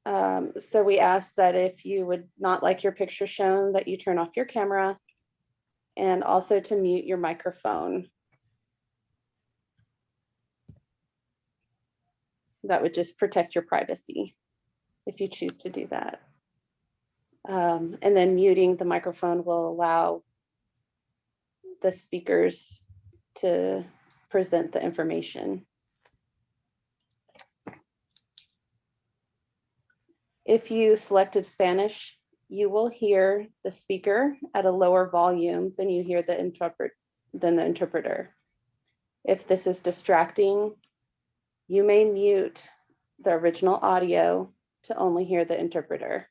So we ask that if you would not like your picture shown, that you turn off your camera and also to mute your microphone. That would just protect your privacy if you choose to do that. And then muting the microphone will allow the speakers to present the information. If you selected Spanish, you will hear the speaker at a lower volume than you hear the interpreter. If this is distracting, you may mute the original audio to only hear the interpreter.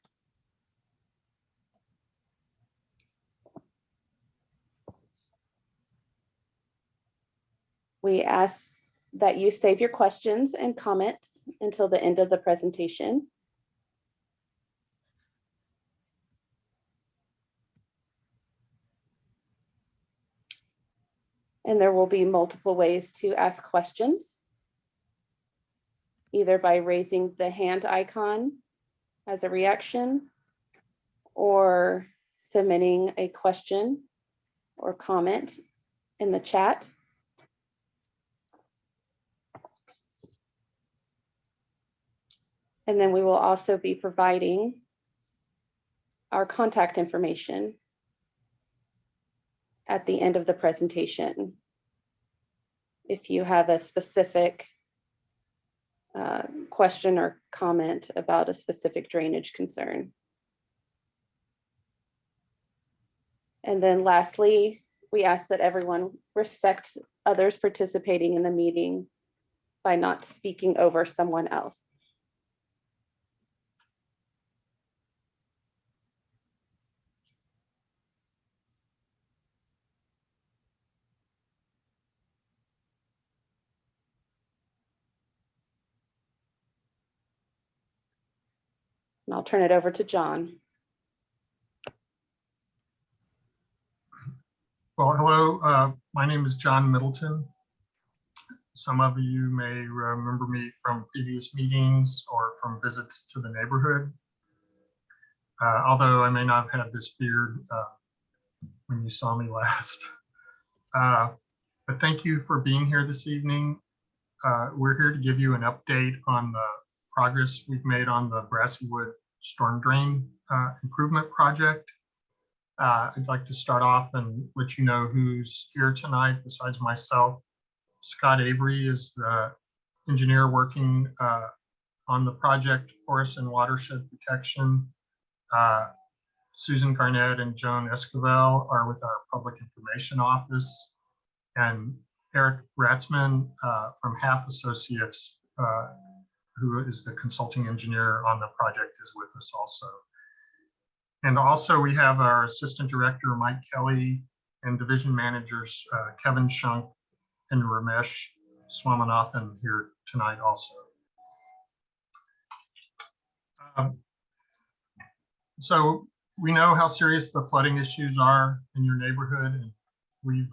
We ask that you save your questions and comments until the end of the presentation. And there will be multiple ways to ask questions, either by raising the hand icon as a reaction or submitting a question or comment in the chat. And then we will also be providing our contact information at the end of the presentation if you have a specific question or comment about a specific drainage concern. And then lastly, we ask that everyone respect others participating in the meeting by not speaking over someone else. And I'll turn it over to John. Well, hello, my name is John Middleton. Some of you may remember me from previous meetings or from visits to the neighborhood. Although I may not have had this beard when you saw me last. But thank you for being here this evening. We're here to give you an update on the progress we've made on the Brassiewood storm drain improvement project. I'd like to start off and let you know who's here tonight besides myself. Scott Avery is the engineer working on the project, Forest and Watershed Protection. Susan Garnett and Joan Esquivel are with our Public Information Office. And Eric Ratzman from Half Associates, who is the consulting engineer on the project, is with us also. And also we have our Assistant Director, Mike Kelly, and Division Managers, Kevin Shunk and Ramesh Swaminathan here tonight also. So we know how serious the flooding issues are in your neighborhood, and we've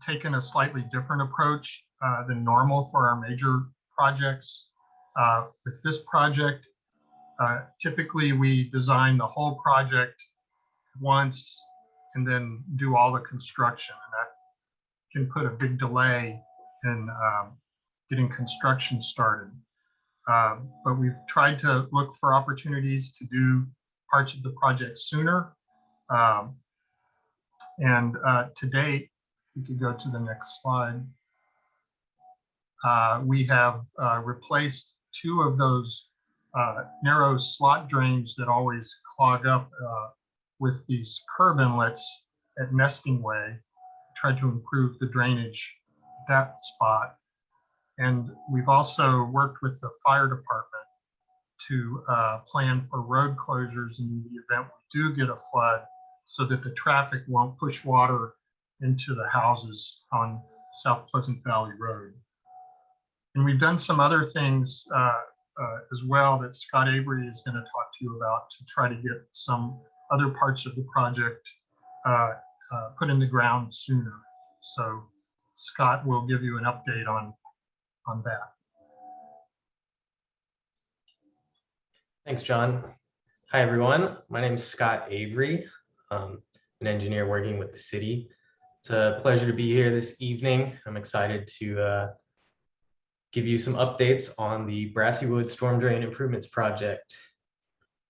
taken a slightly different approach than normal for our major projects. With this project, typically we design the whole project once and then do all the construction, and that can put a big delay in getting construction started. But we've tried to look for opportunities to do parts of the project sooner. And to date, we could go to the next slide. We have replaced 2 of those narrow slot drains that always clog up with these curb inlets at Nesting Way, tried to improve the drainage at that spot. And we've also worked with the fire department to plan for road closures in the event we do get a flood, so that the traffic won't push water into the houses on South Pleasant Valley Road. And we've done some other things as well that Scott Avery is going to talk to you about to try to get some other parts of the project put in the ground sooner. So Scott will give you an update on that. Thanks, John. Hi, everyone. My name is Scott Avery, an engineer working with the city. It's a pleasure to be here this evening. I'm excited to give you some updates on the Brassiewood Storm Drain Improvements Project.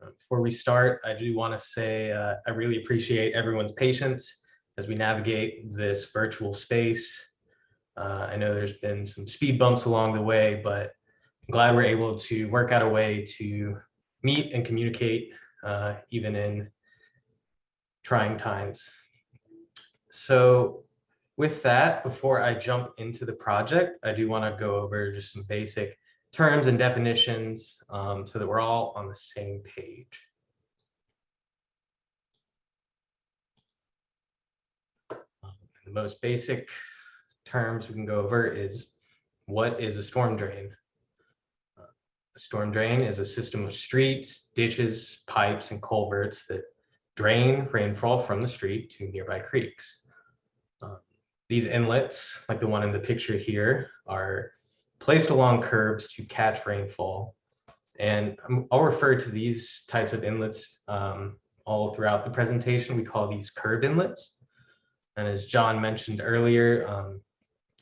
Before we start, I do want to say I really appreciate everyone's patience as we navigate this virtual space. I know there's been some speed bumps along the way, but I'm glad we're able to work out a way to meet and communicate even in trying times. So with that, before I jump into the project, I do want to go over just some basic terms and definitions so that we're all on the same page. The most basic terms we can go over is, what is a storm drain? A storm drain is a system of streets, ditches, pipes, and culverts that drain rainfall from the street to nearby creeks. These inlets, like the one in the picture here, are placed along curbs to catch rainfall. And I'll refer to these types of inlets all throughout the presentation. We call these curb inlets. And as John mentioned earlier,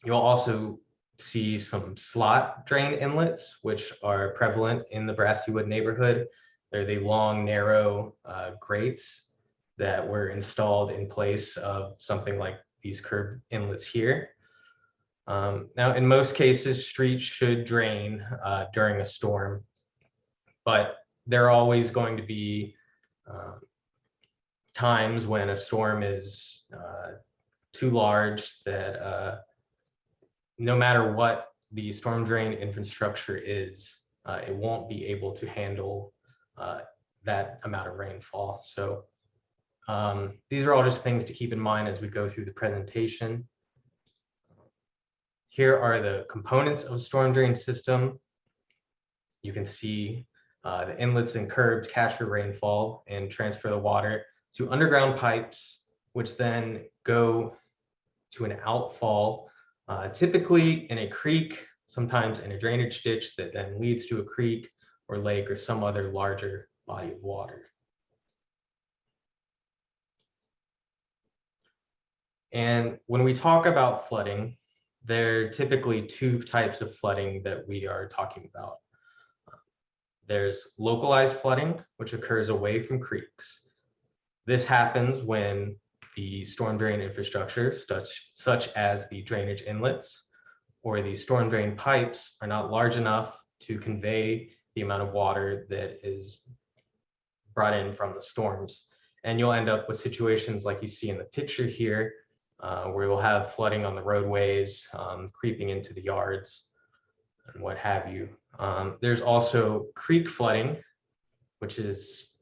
you'll also see some slot drain inlets, which are prevalent in the Brassiewood neighborhood. They're the long, narrow grates that were installed in place of something like these curb inlets here. Now, in most cases, streets should drain during a storm, but there are always going to be times when a storm is too large that no matter what the storm drain infrastructure is, it won't be able to handle that amount of rainfall. So these are all just things to keep in mind as we go through the presentation. Here are the components of a storm drain system. You can see the inlets and curbs capture rainfall and transfer the water to underground pipes, which then go to an outfall, typically in a creek, sometimes in a drainage ditch that then leads to a creek or lake or some other larger body of water. And when we talk about flooding, there are typically two types of flooding that we are talking about. There's localized flooding, which occurs away from creeks. This happens when the storm drain infrastructure, such as the drainage inlets or the storm drain pipes, are not large enough to convey the amount of water that is brought in from the storms. And you'll end up with situations like you see in the picture here, where you'll have flooding on the roadways, creeping into the yards, and what have you. There's also creek flooding, which is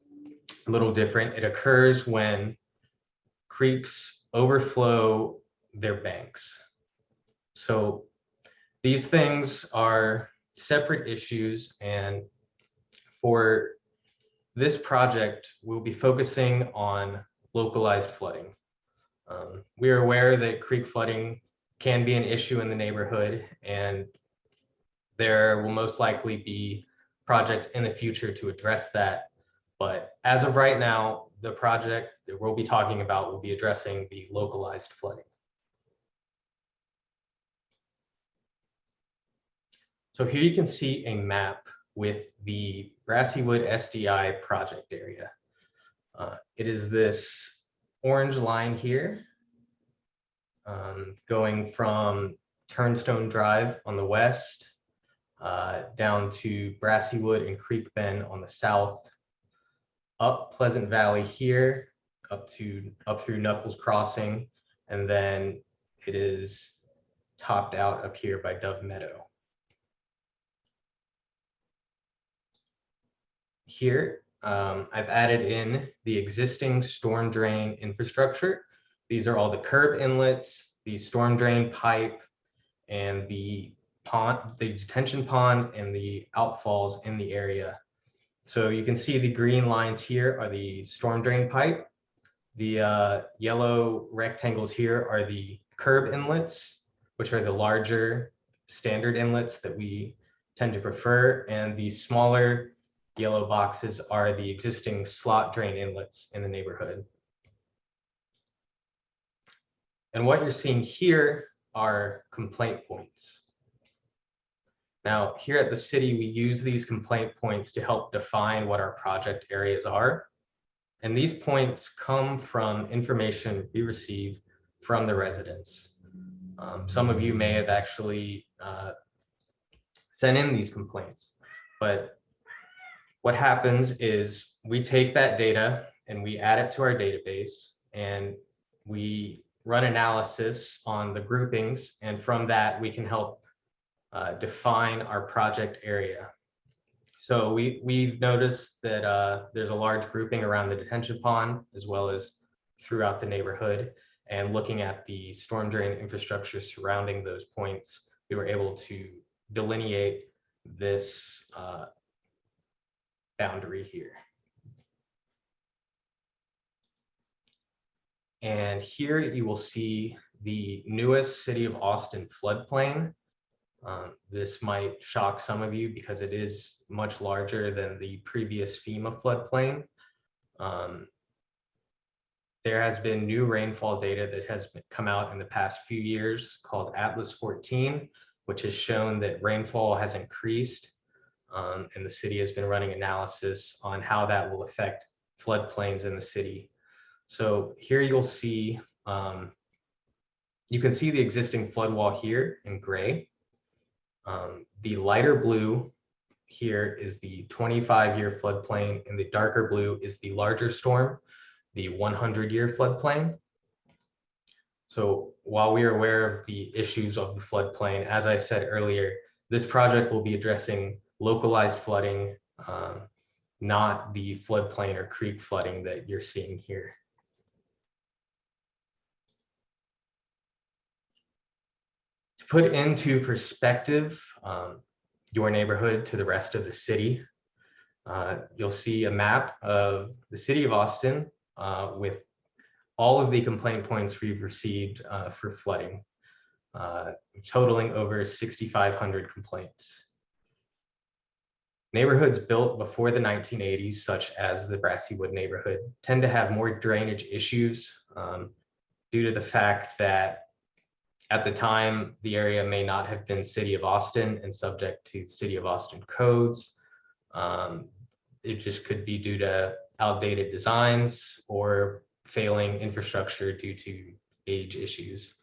a little different. It occurs when creeks overflow their banks. So these things are separate issues, and for this project, we'll be focusing on localized flooding. We are aware that creek flooding can be an issue in the neighborhood, and there will most likely be projects in the future to address that. But as of right now, the project that we'll be talking about will be addressing the localized flooding. So here you can see a map with the Brassiewood SDI project area. It is this orange line here, going from Turnstone Drive on the west, down to Brassiewood and Creek Bend on the south, up Pleasant Valley here, up through Knuckles Crossing, and then it is topped out up here by Dove Meadow. Here, I've added in the existing storm drain infrastructure. These are all the curb inlets, the storm drain pipe, and the pond, the detention pond, and the outfalls in the area. So you can see the green lines here are the storm drain pipe. The yellow rectangles here are the curb inlets, which are the larger standard inlets that we tend to prefer. And the smaller yellow boxes are the existing slot drain inlets in the neighborhood. And what you're seeing here are complaint points. Now, here at the city, we use these complaint points to help define what our project areas are. And these points come from information we receive from the residents. Some of you may have actually sent in these complaints, but what happens is we take that data and we add it to our database, and we run analysis on the groupings, and from that we can help define our project area. So we've noticed that there's a large grouping around the detention pond as well as throughout the neighborhood, and looking at the storm drain infrastructure surrounding those points, we were able to delineate this boundary here. And here you will see the newest City of Austin floodplain. This might shock some of you because it is much larger than the previous FEMA floodplain. There has been new rainfall data that has come out in the past few years called Atlas 14, which has shown that rainfall has increased, and the city has been running analysis on how that will affect floodplains in the city. So here you'll see, you can see the existing flood wall here in gray. The lighter blue here is the 25-year floodplain, and the darker blue is the larger storm, the 100-year floodplain. So while we are aware of the issues of the floodplain, as I said earlier, this project will be addressing localized flooding, not the floodplain or creek flooding that you're seeing here. To put into perspective your neighborhood to the rest of the city, you'll see a map of the city of Austin with all of the complaint points we've received for flooding, totaling over 6,500 complaints. Neighborhoods built before the 1980s, such as the Brassiewood neighborhood, tend to have more drainage issues due to the fact that at the time, the area may not have been City of Austin and subject to City of Austin codes. It just could be due to outdated designs or failing infrastructure due to age issues.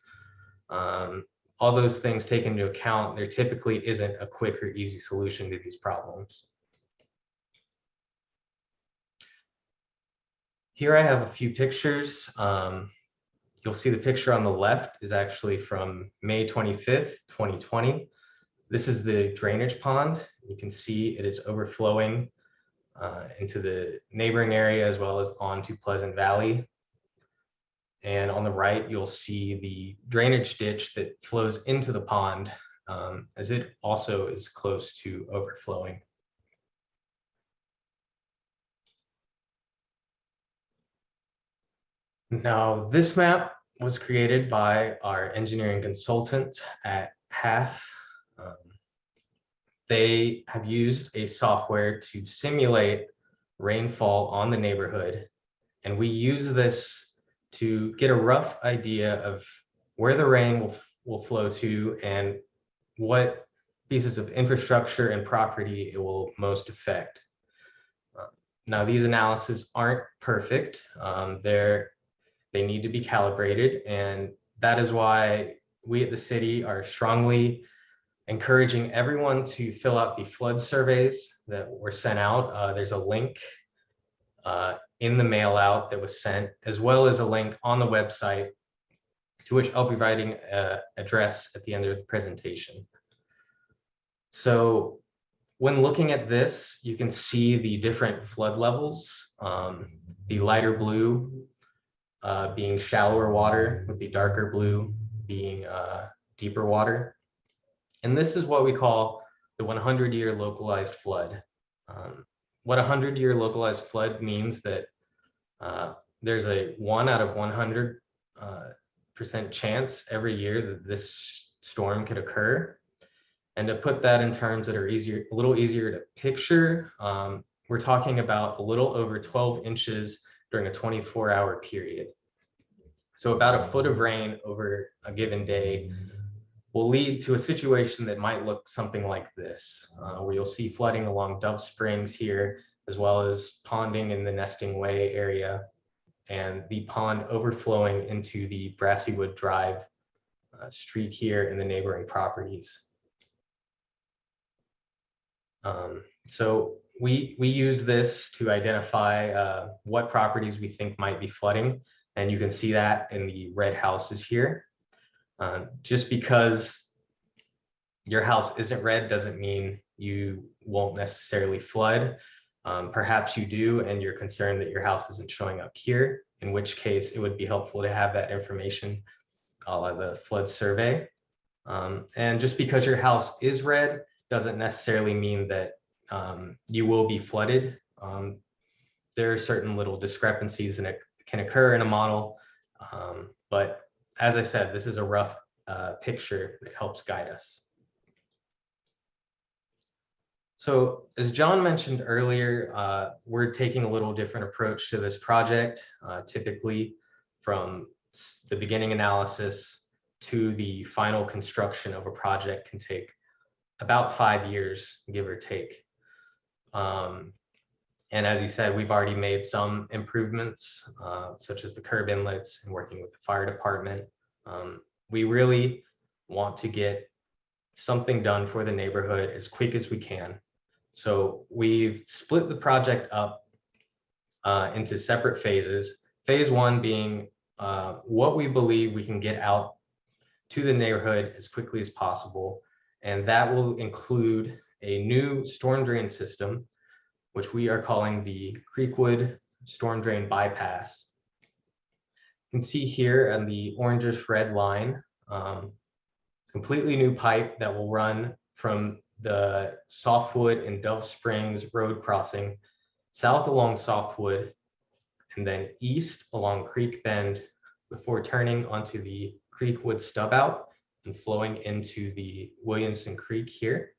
All those things taken into account, there typically isn't a quick or easy solution to these problems. Here I have a few pictures. You'll see the picture on the left is actually from May 25th, 2020. This is the drainage pond. You can see it is overflowing into the neighboring area as well as onto Pleasant Valley. And on the right, you'll see the drainage ditch that flows into the pond, as it also is close to overflowing. Now, this map was created by our engineering consultant at HAF. They have used a software to simulate rainfall on the neighborhood, and we use this to get a rough idea of where the rain will flow to and what pieces of infrastructure and property it will most affect. Now, these analyses aren't perfect. They need to be calibrated, and that is why we at the city are strongly encouraging everyone to fill out the flood surveys that were sent out. There's a link in the mail out that was sent, as well as a link on the website, to which I'll be providing an address at the end of the presentation. So when looking at this, you can see the different flood levels. The lighter blue being shallower water, with the darker blue being deeper water. And this is what we call the 100-year localized flood. What a 100-year localized flood means that there's a 1 out of 100% chance every year that this storm could occur. And to put that in terms that are a little easier to picture, we're we're talking about a little over 12 inches during a 24-hour period. So about a foot of rain over a given day will lead to a situation that might look something like this, where you'll see flooding along Dove Springs here, as well as ponding in the Nesting Way area, and the pond overflowing into the Brassiewood Drive street here in the neighboring properties. So we use this to identify what properties we think might be flooding, and you can see that in the red houses here. Just because your house isn't red doesn't mean you won't necessarily flood. Perhaps you do, and you're concerned that your house isn't showing up here, in which case it would be helpful to have that information, a la the flood survey. And just because your house is red doesn't necessarily mean that you will be flooded. There are certain little discrepancies that can occur in a model, but as I said, this is a rough picture that helps guide us. So as John mentioned earlier, we're taking a little different approach to this project. Typically from the beginning analysis to the final construction of a project can take about 5 years, give or take. And as you said, we've already made some improvements, such as the curb inlets and working with the fire department. We really want to get something done for the neighborhood as quick as we can. So we've split the project up into separate phases. Phase 1 being what we believe we can get out to the neighborhood as quickly as possible. And that will include a new storm drain system, which we are calling the Creekwood storm drain bypass. You can see here on the orangish red line, completely new pipe that will run from the Softwood and Dove Springs road crossing south along Softwood and then east along Creek Bend before turning onto the Creekwood stub out and flowing into the Williamson Creek here.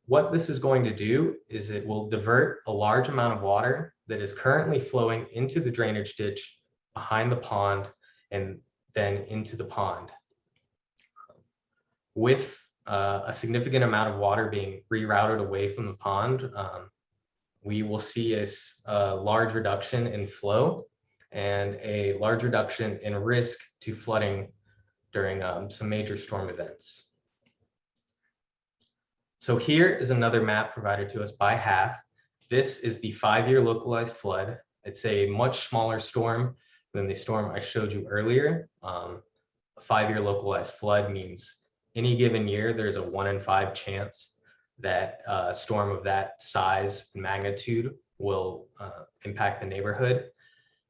What this is going to do is it will divert a large amount of water that is currently flowing into the drainage ditch behind the pond and then into the pond. With a significant amount of water being rerouted away from the pond, we will see a large reduction in flow and a large reduction in risk to flooding during some major storm events. So here is another map provided to us by HAF. This is the 5-year localized flood. It's a much smaller storm than the storm I showed you earlier. A 5-year localized flood means any given year, there's a 1 in 5 chance that a storm of that size and magnitude will impact the neighborhood.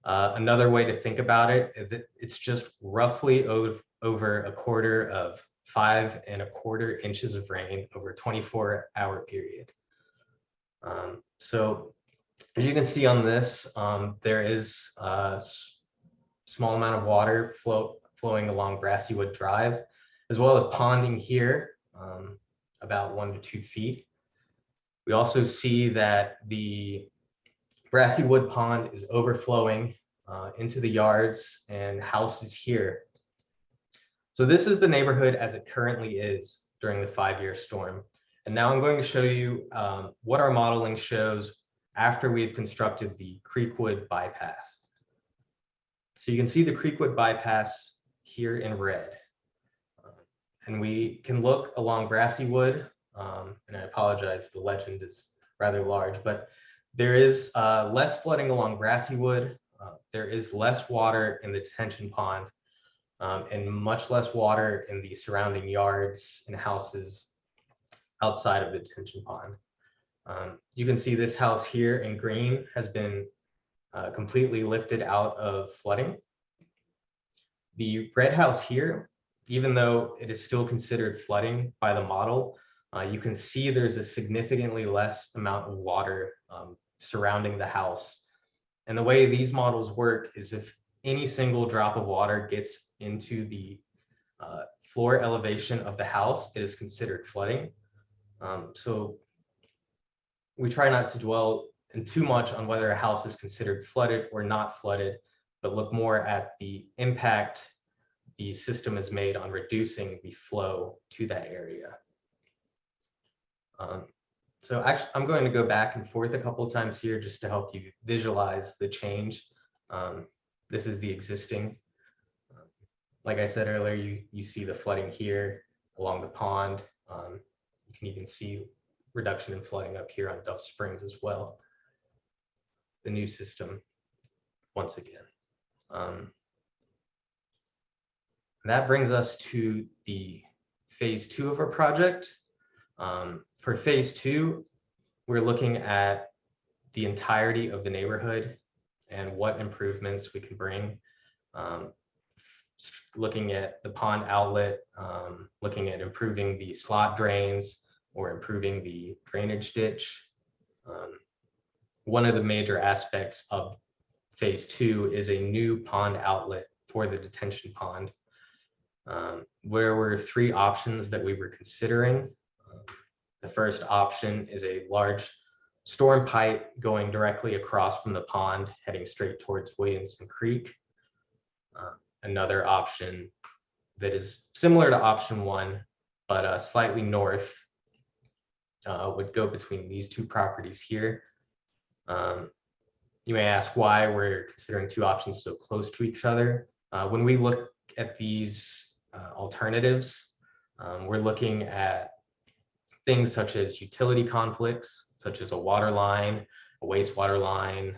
Another way to think about it is that it's just roughly over a quarter of 5 1/4 inches of rain over a 24-hour period. So as you can see on this, there is a small amount of water flowing along Brassiewood Drive, as well as ponding here, about 1 to 2 feet. We also see that the Brassiewood Pond is overflowing into the yards and houses here. So this is the neighborhood as it currently is during the 5-year storm. And now I'm going to show you what our modeling shows after we've constructed the Creekwood bypass. So you can see the Creekwood bypass here in red. And we can look along Brassiewood, and I apologize, the legend is rather large, but there is less flooding along Brassiewood. There is less water in the detention pond and much less water in the surrounding yards and houses outside of the detention pond. You can see this house here in green has been completely lifted out of flooding. The red house here, even though it is still considered flooding by the model, you can see there's a significantly less amount of water surrounding the house. And the way these models work is if any single drop of water gets into the floor elevation of the house, it is considered flooding. So we try not to dwell in too much on whether a house is considered flooded or not flooded, but look more at the impact the system has made on reducing the flow to that area. So actually, I'm going to go back and forth a couple of times here just to help you visualize the change. This is the existing. Like I said earlier, you see the flooding here along the pond. You can even see reduction in flooding up here on Duff Springs as well. The new system, once again. That brings us to the phase 2 of our project. For phase 2, we're looking at the entirety of the neighborhood and what improvements we can bring. Looking at the pond outlet, looking at improving the slot drains or improving the drainage ditch. One of the major aspects of phase 2 is a new pond outlet for the detention pond. There were 3 options that we were considering. The first option is a large storm pipe going directly across from the pond, heading straight towards Williamson Creek. Another option that is similar to option 1, but slightly north, would go between these 2 properties here. You may ask why we're considering 2 options so close to each other. When we look at these alternatives, we're looking at things such as utility conflicts, such as a water line, a wastewater line,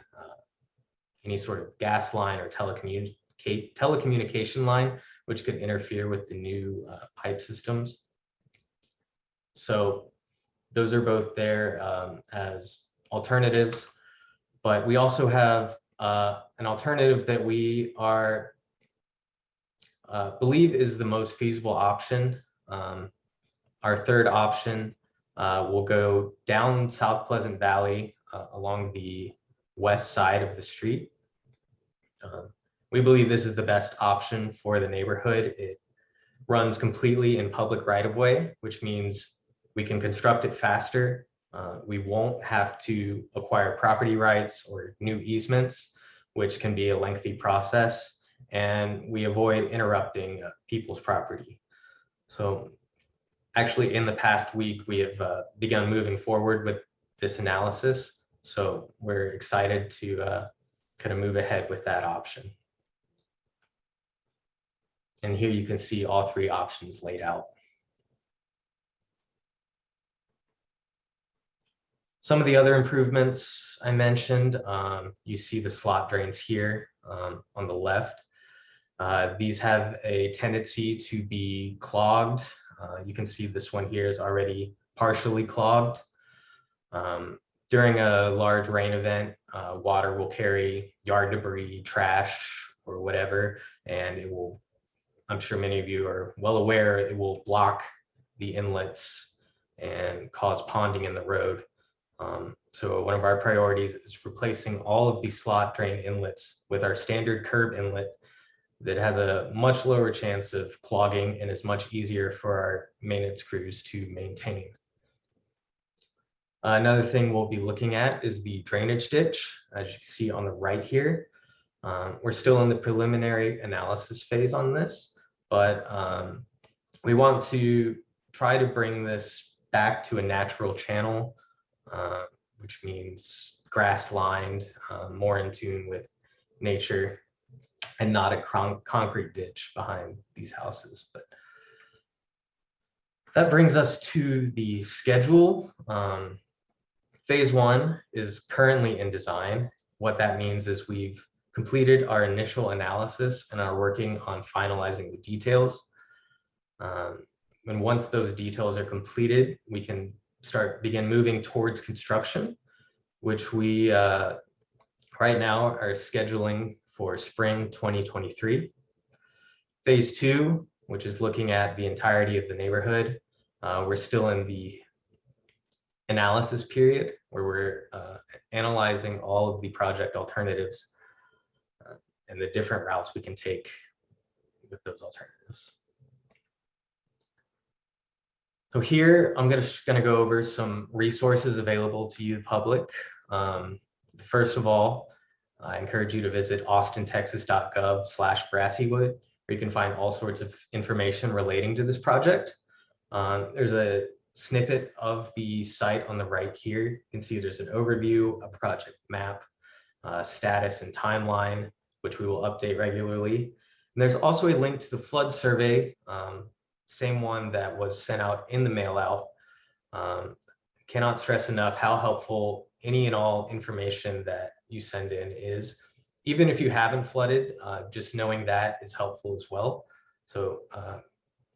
any sort of gas line or telecommunication line, which could interfere with the new pipe systems. So those are both there as alternatives, but we also have an alternative that we are believe is the most feasible option. Our third option will go down South Pleasant Valley along the west side of the street. We believe this is the best option for the neighborhood. It runs completely in public right-of-way, which means we can construct it faster. We won't have to acquire property rights or new easements, which can be a lengthy process, and we avoid interrupting people's property. So actually, in the past week, we have begun moving forward with this analysis. So we're excited to kind of move ahead with that option. And here you can see all 3 options laid out. Some of the other improvements I mentioned, you see the slot drains here on the left. These have a tendency to be clogged. You can see this one here is already partially clogged. During a large rain event, water will carry yard debris, trash, or whatever, and it will, I'm sure many of you are well aware, it will block the inlets and cause ponding in the road. So one of our priorities is replacing all of these slot drain inlets with our standard curb inlet that has a much lower chance of clogging and is much easier for our maintenance crews to maintain. Another thing we'll be looking at is the drainage ditch, as you can see on the right here. We're still in the preliminary analysis phase on this, but we want to try to bring this back to a natural channel, which means grass lined, more in tune with nature, and not a concrete ditch behind these houses. But that brings us to the schedule. Phase 1 is currently in design. What that means is we've completed our initial analysis and are working on finalizing the details. And once those details are completed, we can begin moving towards construction, which we right now are scheduling for spring 2023. Phase 2, which is looking at the entirety of the neighborhood, we're still in the analysis period where we're analyzing all of the project alternatives and the different routes we can take with those alternatives. So here, I'm gonna go over some resources available to you, public. First of all, I encourage you to visit austintexas.gov/Brassiewood, where you can find all sorts of information relating to this project. There's a snippet of the site on the right here. You can see there's an overview, a project map, status and timeline, which we will update regularly. And there's also a link to the flood survey, same one that was sent out in the mail out. Cannot stress enough how helpful any and all information that you send in is. Even if you haven't flooded, just knowing that is helpful as well. So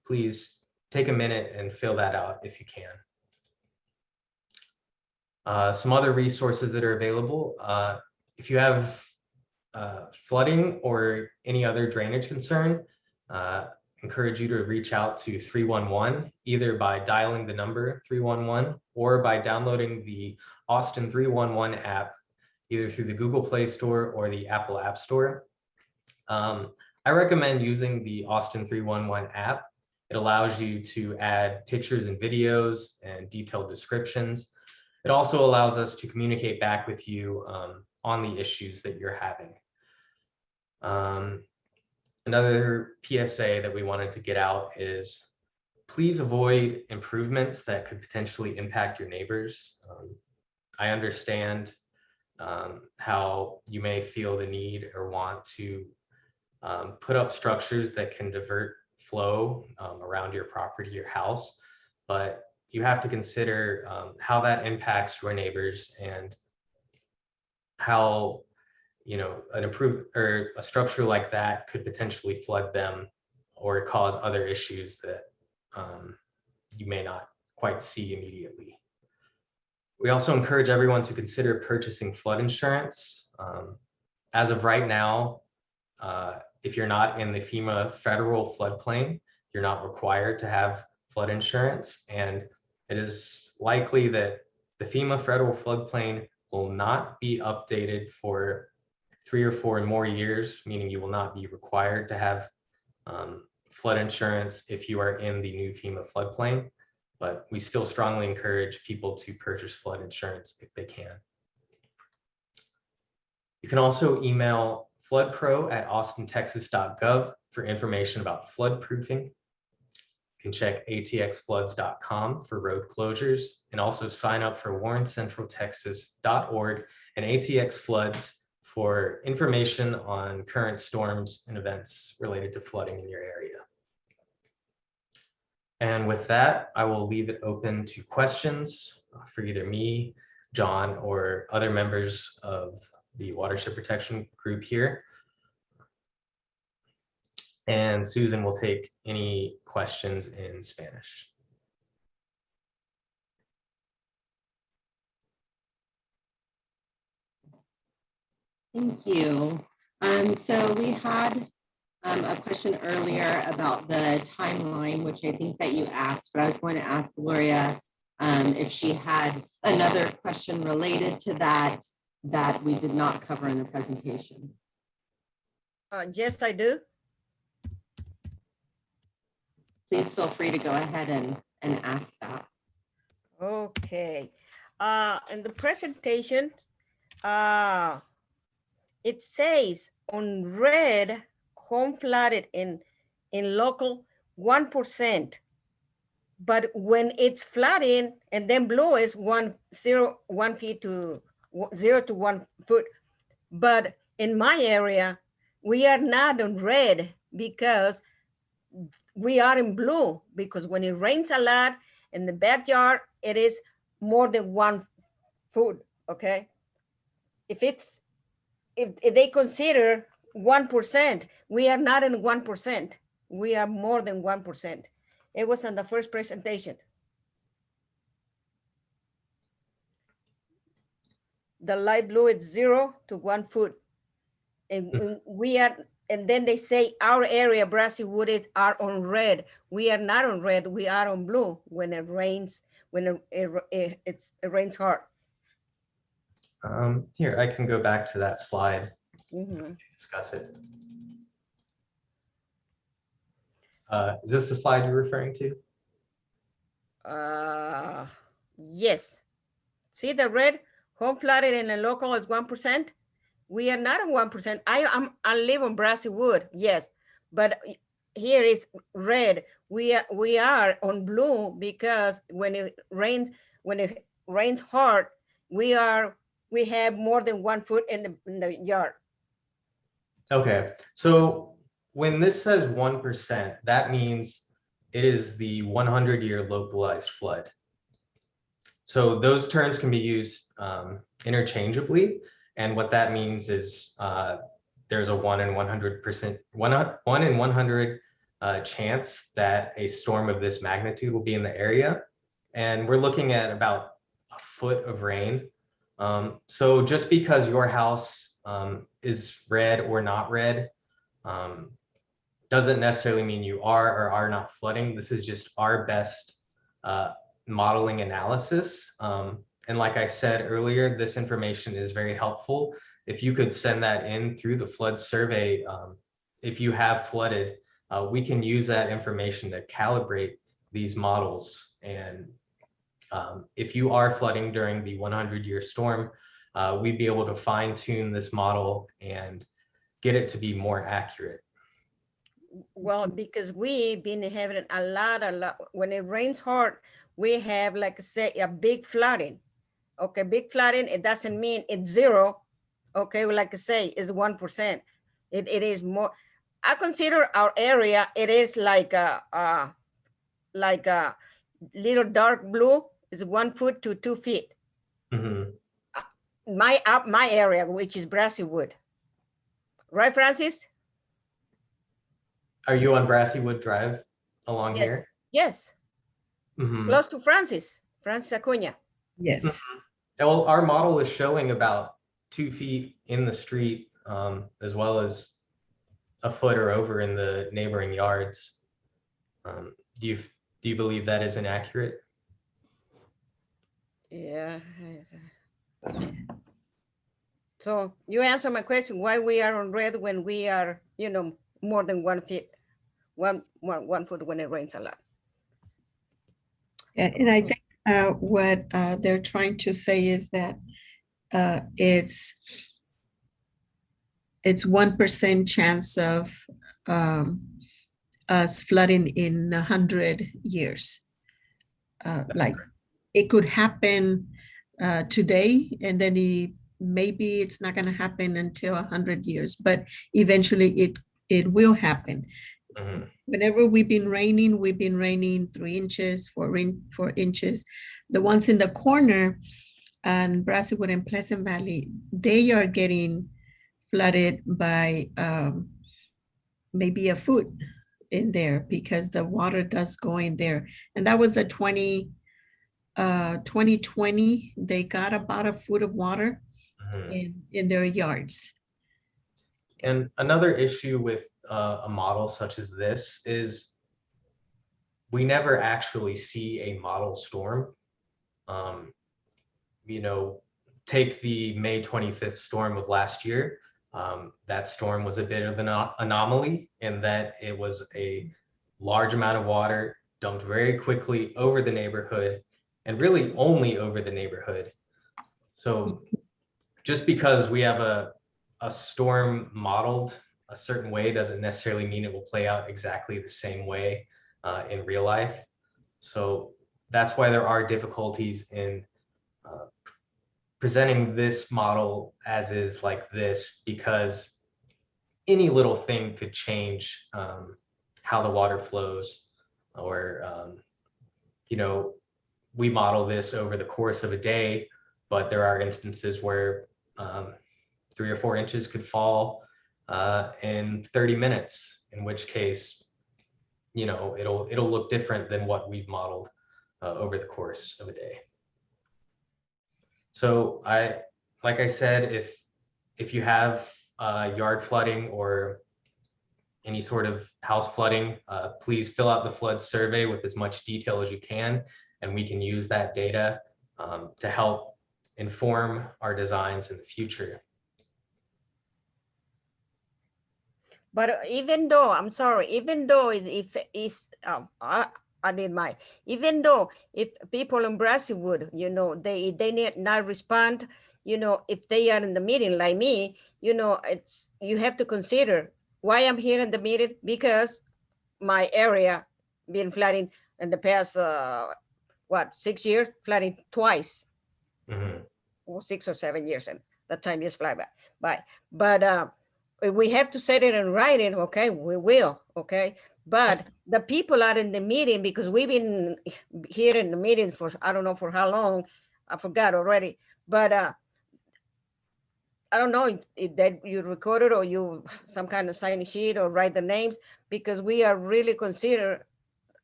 please take a minute and fill that out if you can. Some other resources that are available. If you have flooding or any other drainage concern, encourage you to reach out to 311, either by dialing the number 311 or by downloading the Austin 311 app, either through the Google Play Store or the Apple App Store. I recommend using the Austin 311 app. It allows you to add pictures and videos and detailed descriptions. It also allows us to communicate back with you on the issues that you're having. Another PSA that we wanted to get out is please avoid improvements that could potentially impact your neighbors. I understand how you may feel the need or want to put up structures that can divert flow around your property, your house, but you have to consider how that impacts your neighbors and how a structure like that could potentially flood them or cause other issues that you may not quite see immediately. We also encourage everyone to consider purchasing flood insurance. As of right now, if you're not in the FEMA federal floodplain, you're not required to have flood insurance, and it is likely that the FEMA federal floodplain will not be updated for 3 or 4 more years, meaning you will not be required to have flood insurance if you are in the new FEMA floodplain, but we still strongly encourage people to purchase flood insurance if they can. You can also email floodpro@austintexas.gov for information about flood proofing. You can check atxfloods.com for road closures, and also sign up for warrencentraltexas.org and ATX Floods for information on current storms and events related to flooding in your area. And with that, I will leave it open to questions for either me, John, or other members of the watershed protection group here. And Susan will take any questions in Spanish. Thank you. So we had a question earlier about the timeline, which I think that you asked, but I was going to ask Gloria if she had another question related to that that we did not cover in the presentation. Yes, I do. Please feel free to go ahead and ask that. Okay. In the presentation, it says on red, home flooded in local 1%, but when it's flooding, and then blue is 1 feet to 0 to 1 foot. But in my area, we are not on red because we are in blue, because when it rains a lot in the backyard, it is more than 1 foot, okay? If they consider 1%, we are not in 1%. We are more than 1%. It was on the first presentation. The light blue is 0 to 1 foot. And we are, and then they say our area, Brassiewood, are on red. We are not on red, we are on blue when it rains, when it rains hard. Here, I can go back to that slide Mm-hmm. to discuss it. Is this the slide you're referring to? Yes. See the red, home flooded in the local is 1%. We are not at 1%. I live on Brassiewood, yes, but here is red. We are on blue because when it rains hard, we have more than 1 foot in the yard. Okay, so when this says 1%, that means it is the 100-year localized flood. So those terms can be used interchangeably, and what that means is there's a 1 in 100% 1 in 100 chance that a storm of this magnitude will be in the area, and we're looking at about a foot of rain. So just because your house is red or not red doesn't necessarily mean you are or are not flooding. This is just our best modeling analysis. And like I said earlier, this information is very helpful. If you could send that in through the flood survey, if you have flooded, we can use that information to calibrate these models. And if you are flooding during the 100-year storm, we'd be able to fine tune this model and get it to be more accurate. Well, because we've been having a lot, when it rains hard, we have, like I say, a big flooding. Okay, big flooding, it doesn't mean it's zero. Okay, well, like I say, it's 1%. It is more. I consider our area, it is like a little dark blue, is 1 foot to 2 feet. Mm-hmm. My area, which is Brassiewood. Right, Francis? Are you on Brassiewood Drive along Yes. here? Yes. Mm-hmm. Close to Francis Acuna. Yes. Well, our model is showing about 2 feet in the street, as well as a foot or over in the neighboring yards. Do you believe that is inaccurate? Yeah. So you answer my question, why we are on red when we are, more than 1 feet, one foot when it rains a lot. Yeah, and I think what they're trying to say is that it's 1% chance of us flooding in 100 years. Like it could happen today, and then maybe it's not going to happen until 100 years, but eventually it will happen. Mm-hmm. Whenever we've been raining 3 inches, 4 inches. The ones in the corner and Brassiewood and Pleasant Valley, they are getting flooded by maybe a foot in there because the water does go in there. And that was the 2020, they got about a foot of water in their yards. And another issue with a model such as this is we never actually see a model storm. Take the May 25th storm of last year. That storm was a bit of an anomaly in that it was a large amount of water dumped very quickly over the neighborhood, and really only over the neighborhood. So just because we have a storm modeled a certain way doesn't necessarily mean it will play out exactly the same way in real life. So that's why there are difficulties in presenting this model as is like this, because any little thing could change how the water flows, or we model this over the course of a day, but there are instances where 3 or 4 inches could fall in 30 minutes, in which case, it'll look different than what we've modeled over the course of a day. So like I said, if you have yard flooding or any sort of house flooding, please fill out the flood survey with as much detail as you can, and we can use that data to help inform our designs in the future. But even though, I'm sorry, even though if it's I need my, even though if people in Brassiewood, you know, they need not respond, you know, if they are in the meeting like me, you know, it's, you have to consider why I'm here in the meeting, because my area been flooding in the past, what, 6 years, flooding twice, Mhm. or 6 or 7 years, and that time just fly by. But we have to set it in writing, okay? We will, okay? But the people are in the meeting, because we've been here in the meeting for, I don't know for how long, I forgot already. But I don't know if that you recorded or you some kind of sign sheet or write the names, because we are really consider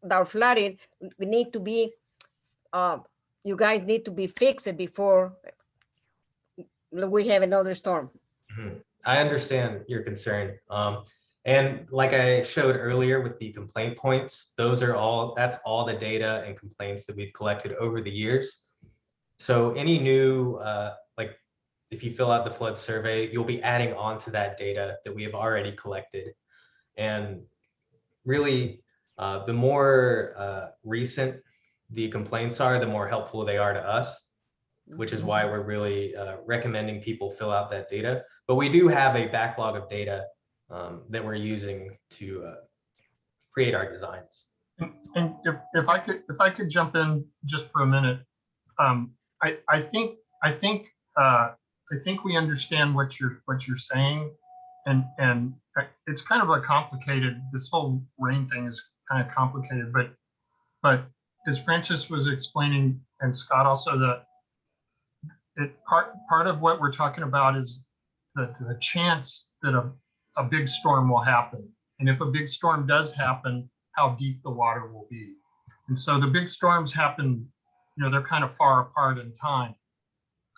our flooding. We need to be, you guys need to be fixed before we have another storm. Mhm. I understand your concern. And like I showed earlier with the complaint points, that's all the data and complaints that we've collected over the years. So any new, like if you fill out the flood survey, you'll be adding on to that data that we have already collected. And really, the more recent the complaints are, the more helpful they are to us, which is why we're really recommending people fill out that data. But we do have a backlog of data that we're using to create our designs. And if I could jump in just for a minute, I think we understand what you're saying, and it's kind of a complicated. This whole rain thing is kind of complicated, but as Francis was explaining, and Scott also, that part of what we're talking about is the chance that a big storm will happen, and if a big storm does happen, how deep the water will be. And so the big storms happen, you know, they're kind of far apart in time.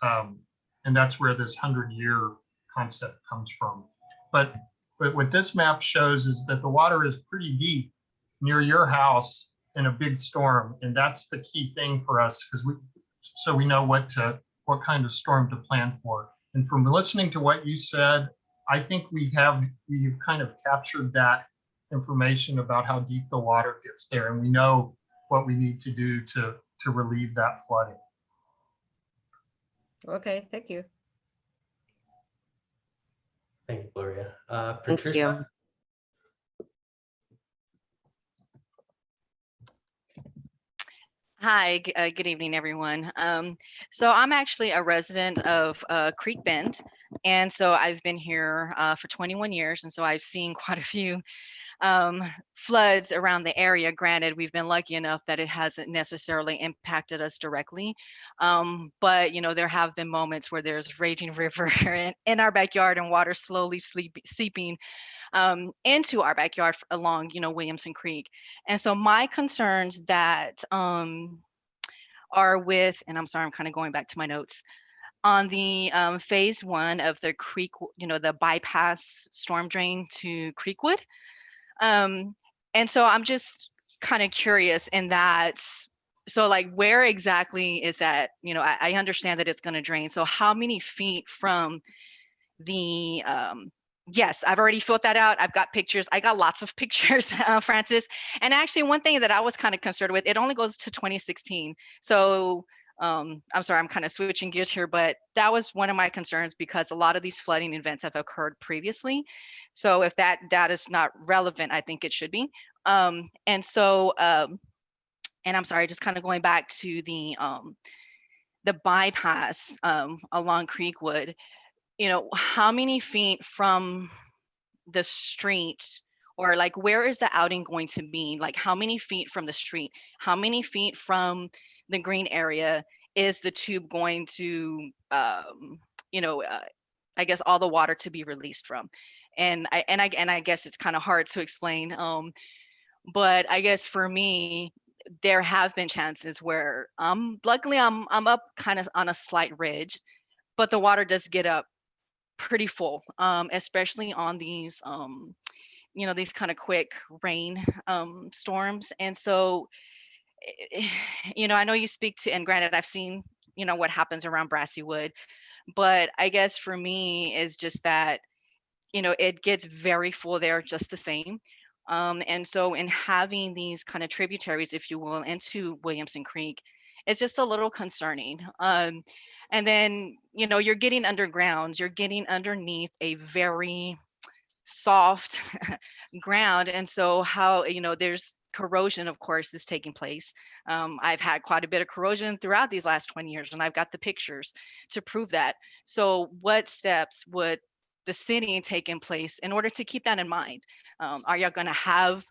And that's where this 100-year concept comes from. But what this map shows is that the water is pretty deep near your house in a big storm. And that's the key thing for us, because so we know what kind of storm to plan for. And from listening to what you said, I think we've kind of captured that information about how deep the water gets there, and we know what we need to do to relieve that flooding. Okay, thank you. Thank you, Gloria. Thank Patricia? you. Hi, good evening, everyone. So I'm actually a resident of Creek Bend, and so I've been here for 21 years, and so I've seen quite a few floods around the area. Granted, we've been lucky enough that it hasn't necessarily impacted us directly, but you know, there have been moments where there's raging river in our backyard and water slowly seeping into our backyard along, you know, Williamson Creek. And so my concerns that are with, and I'm sorry, I'm kind of going back to my notes, on the phase 1 of the creek, you know, the bypass storm drain to Creekwood. And so I'm just kind of curious in that, so like where exactly is that, you know, I understand that it's going to drain. So how many feet from the, yes, I've already filled that out. I've got pictures. I got lots of pictures, Francis. And actually one thing that I was kind of concerned with, it only goes to 2016. So I'm sorry, I'm kind of switching gears here, but that was one of my concerns, because a lot of these flooding events have occurred previously. So if that data is not relevant, I think it should be. And so, and I'm sorry, just kind of going back to the bypass along Creekwood, you know, how many feet from the street, or like where is the outing going to be? Like how many feet from the street? How many feet from the green area is the tube going to, you know, I guess all the water to be released from? And I guess it's kind of hard to explain, but I guess for me, there have been chances where luckily I'm up kind of on a slight ridge, but the water does get up pretty full, especially on these, you know, these kind of quick rain storms. And so, you know, I know you speak to, and granted, I've seen, you know, what happens around Brassiewood, but I guess for me is just that, you know, it gets very full there just the same. And so in having these kind of tributaries, if you will, into Williamson Creek, it's just a little concerning. And then, you know, you're getting underground, you're getting underneath a very soft ground. And so how, you know, there's corrosion, of course, is taking place. I've had quite a bit of corrosion throughout these last 20 years, and I've got the pictures to prove that. So what steps would the city take in place in order to keep that in mind? Are y'all going to have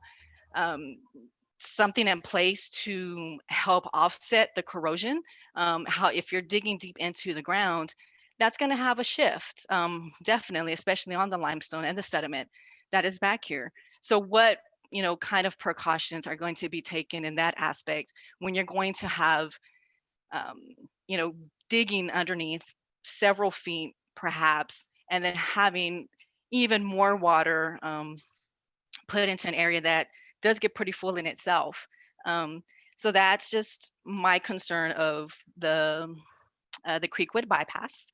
something in place to help offset the corrosion? How, if you're digging deep into the ground, that's going to have a shift, definitely, especially on the limestone and the sediment that is back here. So what, you know, kind of precautions are going to be taken in that aspect when you're going to have, you know, digging underneath several feet perhaps, and then having even more water put into an area that does get pretty full in itself. So that's just my concern of the Creekwood bypass.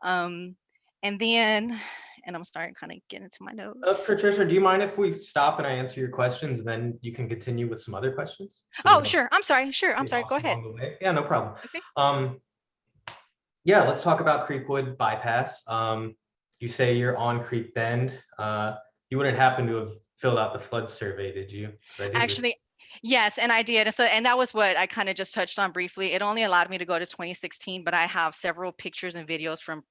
And then, and I'm starting to kind of get into my notes. Patricia, do you mind if we stop and I answer your questions, and then you can continue with some other questions? Oh, sure. I'm sorry. Sure. I'm sorry. Go ahead. Yeah, no problem. Okay. Yeah, let's talk about Creekwood bypass. You say you're on Creek Bend. You wouldn't happen to have filled out the flood survey, did you? Actually, yes, and I did. So, and that was what I kind of just touched on briefly. It only allowed me to go to 2016, but I have several pictures and videos from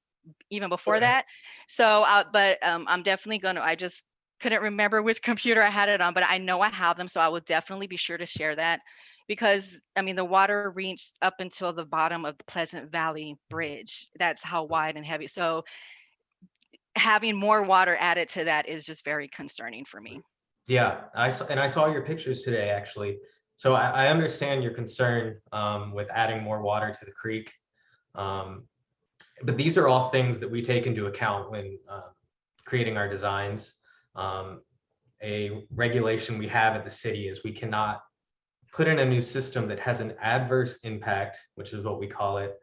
even before that. So, I'm definitely going to, I just couldn't remember which computer I had it on, but I know I have them. So I will definitely be sure to share that, because I mean, the water reached up until the bottom of the Pleasant Valley Bridge. That's how wide and heavy. So having more water added to that is just very concerning for me. Yeah, I saw your pictures today, actually. So I understand your concern with adding more water to the creek. But these are all things that we take into account when creating our designs. A regulation we have at the city is we cannot put in a new system that has an adverse impact, which is what we call it,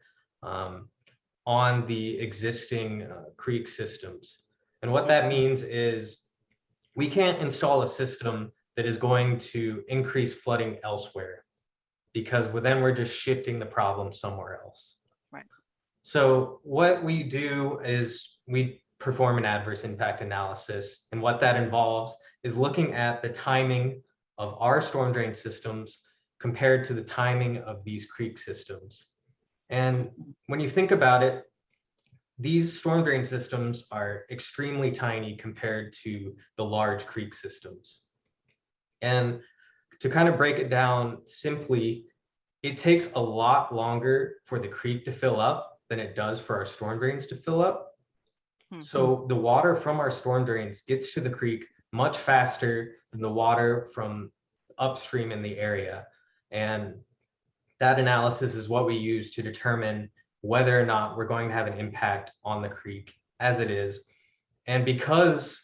on the existing creek systems. And what that means is we can't install a system that is going to increase flooding elsewhere, because then we're just shifting the problem somewhere else. Right. So what we do is we perform an adverse impact analysis. And what that involves is looking at the timing of our storm drain systems compared to the timing of these creek systems. And when you think about it, these storm drain systems are extremely tiny compared to the large creek systems. And to kind of break it down simply, it takes a lot longer for the creek to fill up than it does for our storm drains to fill up. So the water from our storm drains gets to the creek much faster than the water from upstream in the area. And that analysis is what we use to determine whether or not we're going to have an impact on the creek as it is. And because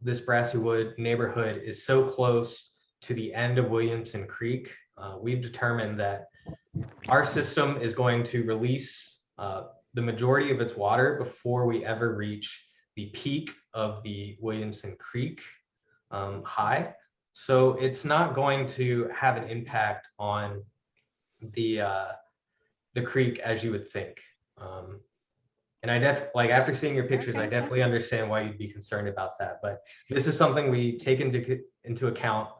this Brassiewood neighborhood is so close to the end of Williamson Creek, we've determined that our system is going to release the majority of its water before we ever reach the peak of the Williamson Creek high. So it's not going to have an impact on the creek as you would think. And after seeing your pictures, I definitely understand why you'd be concerned about that. But this is something we take into account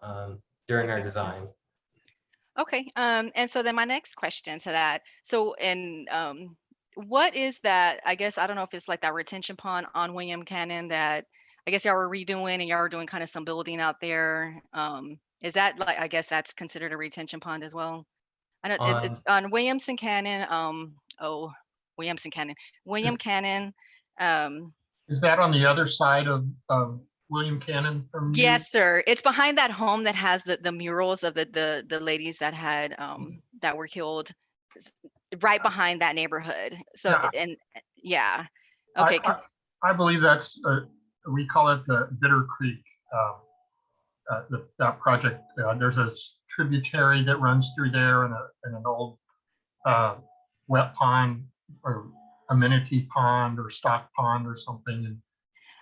during our design. Okay. And so then my next question to that. So, what is that? I guess I don't know if it's like that retention pond on William Cannon that I guess y'all were redoing, and y'all were doing kind of some building out there. Is that, like, I guess that's considered a retention pond as well? I know it's on Williamson Cannon. Williamson Cannon. William Cannon. Is that on the other side of William Cannon from you? Yes, sir. It's behind that home that has the murals of the ladies that had that were killed, right behind that neighborhood. So yeah. Okay. I believe that's we call it the Bitter Creek. That project. There's a tributary that runs through there, and an old wet pond or amenity pond or stock pond or something.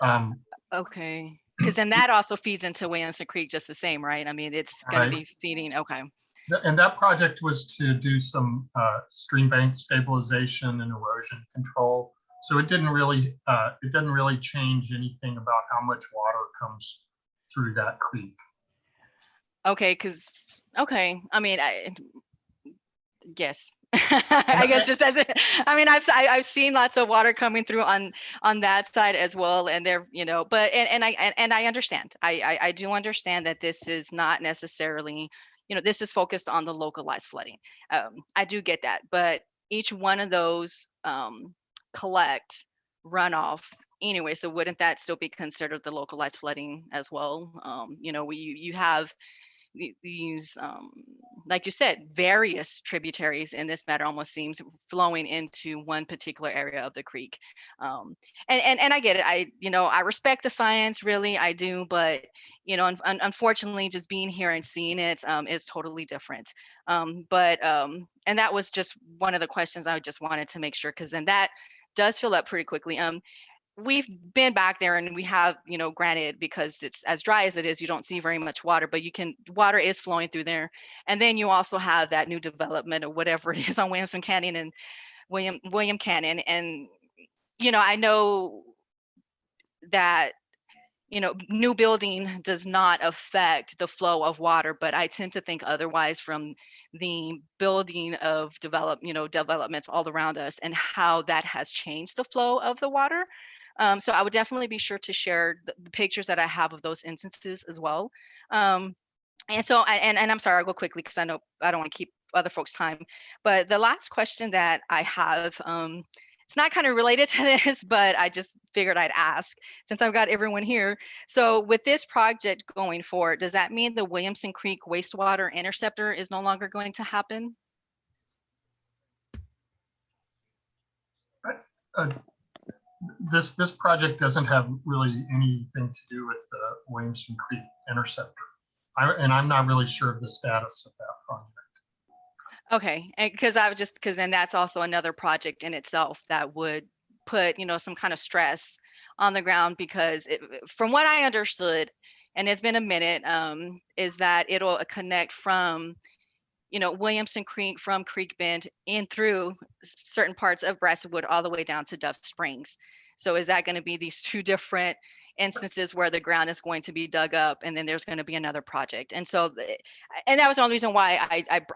And okay. Because then that also feeds into Williamson Creek just the same, right? I mean, it's going to Right. be feeding. Okay. And that project was to do some stream bank stabilization and erosion control. So it didn't really change anything about how much water comes through that creek. Okay. Okay. I mean, yes. I guess just as it, I mean, I've seen lots of water coming through on that side as well, and they're, you know, but and I understand. I do understand that this is not necessarily, you know, this is focused on the localized flooding. I do get that, but each one of those collect runoff anyway. So wouldn't that still be considered the localized flooding as well? You know, you have these like you said, various tributaries in this matter almost seems flowing into one particular area of the creek. And I get it. I respect the science, really, I do, but unfortunately, just being here and seeing it is totally different. And that was just one of the questions I just wanted to make sure, because then that does fill up pretty quickly. We've been back there and we have, granted, because it's as dry as it is, you don't see very much water, but water is flowing through there. And then you also have that new development or whatever it is on Williamson Canyon and William Canyon. And, I know that, new building does not affect the flow of water, but I tend to think otherwise from the building of developments all around us and how that has changed the flow of the water. So I would definitely be sure to share the pictures that I have of those instances as well. And I'm sorry, I'll go quickly because I know I don't want to keep other folks' time. But the last question that I have, it's not kind of related to this, but I just figured I'd ask since I've got everyone here. So with this project going forward, does that mean the Williamson Creek wastewater interceptor is no longer going to happen? This project doesn't have really anything to do with the Williamson Creek interceptor. I'm not really sure of the status of that project. Okay, and because then that's also another project in itself that would put, some kind of stress on the ground, because from what I understood, and it's been a minute, is that it'll connect from, Williamson Creek, from Creek Bend in through certain parts of Brassiewood all the way down to Dove Springs. So is that going to be these two different instances where the ground is going to be dug up, and then there's going to be another project? And so, and that was the only reason why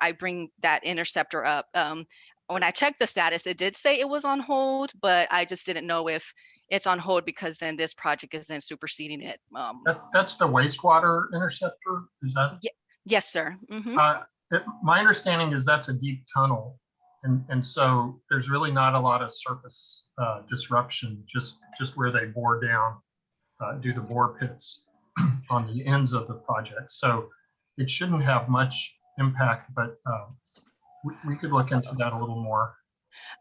I bring that interceptor up. When I checked the status, it did say it was on hold, but I just didn't know if it's on hold because then this project is then superseding it. That's the wastewater interceptor, is that? Yes, sir. Mm-hmm. My understanding is that's a deep tunnel. And so there's really not a lot of surface disruption, just where they bore down, do the bore pits on the ends of the project. So it shouldn't have much impact, but we could look into that a little more.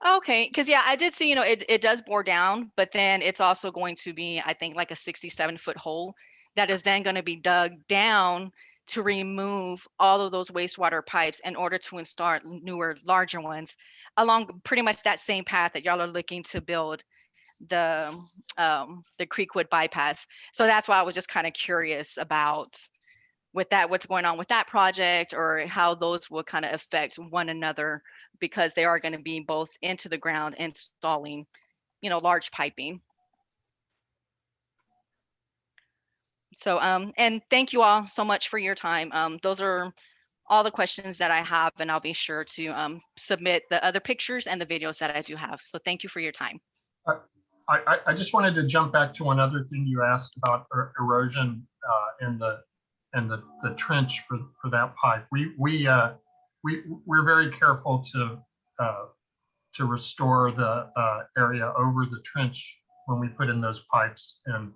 Okay, because yeah, I did see, it does bore down, but then it's also going to be, I think, like a 67-foot hole that is then going to be dug down to remove all of those wastewater pipes in order to install newer, larger ones along pretty much that same path that y'all are looking to build the Creekwood bypass. So that's why I was just kind of curious about with that, what's going on with that project, or how those will kind of affect one another, because they are going to be both into the ground installing, large piping. So, and thank you all so much for your time. Those are all the questions that I have, and I'll be sure to submit the other pictures and the videos that I do have. So thank you for your time. I just wanted to jump back to one other thing you asked about erosion and the trench for that pipe. We're very careful to restore the area over the trench when we put in those pipes, and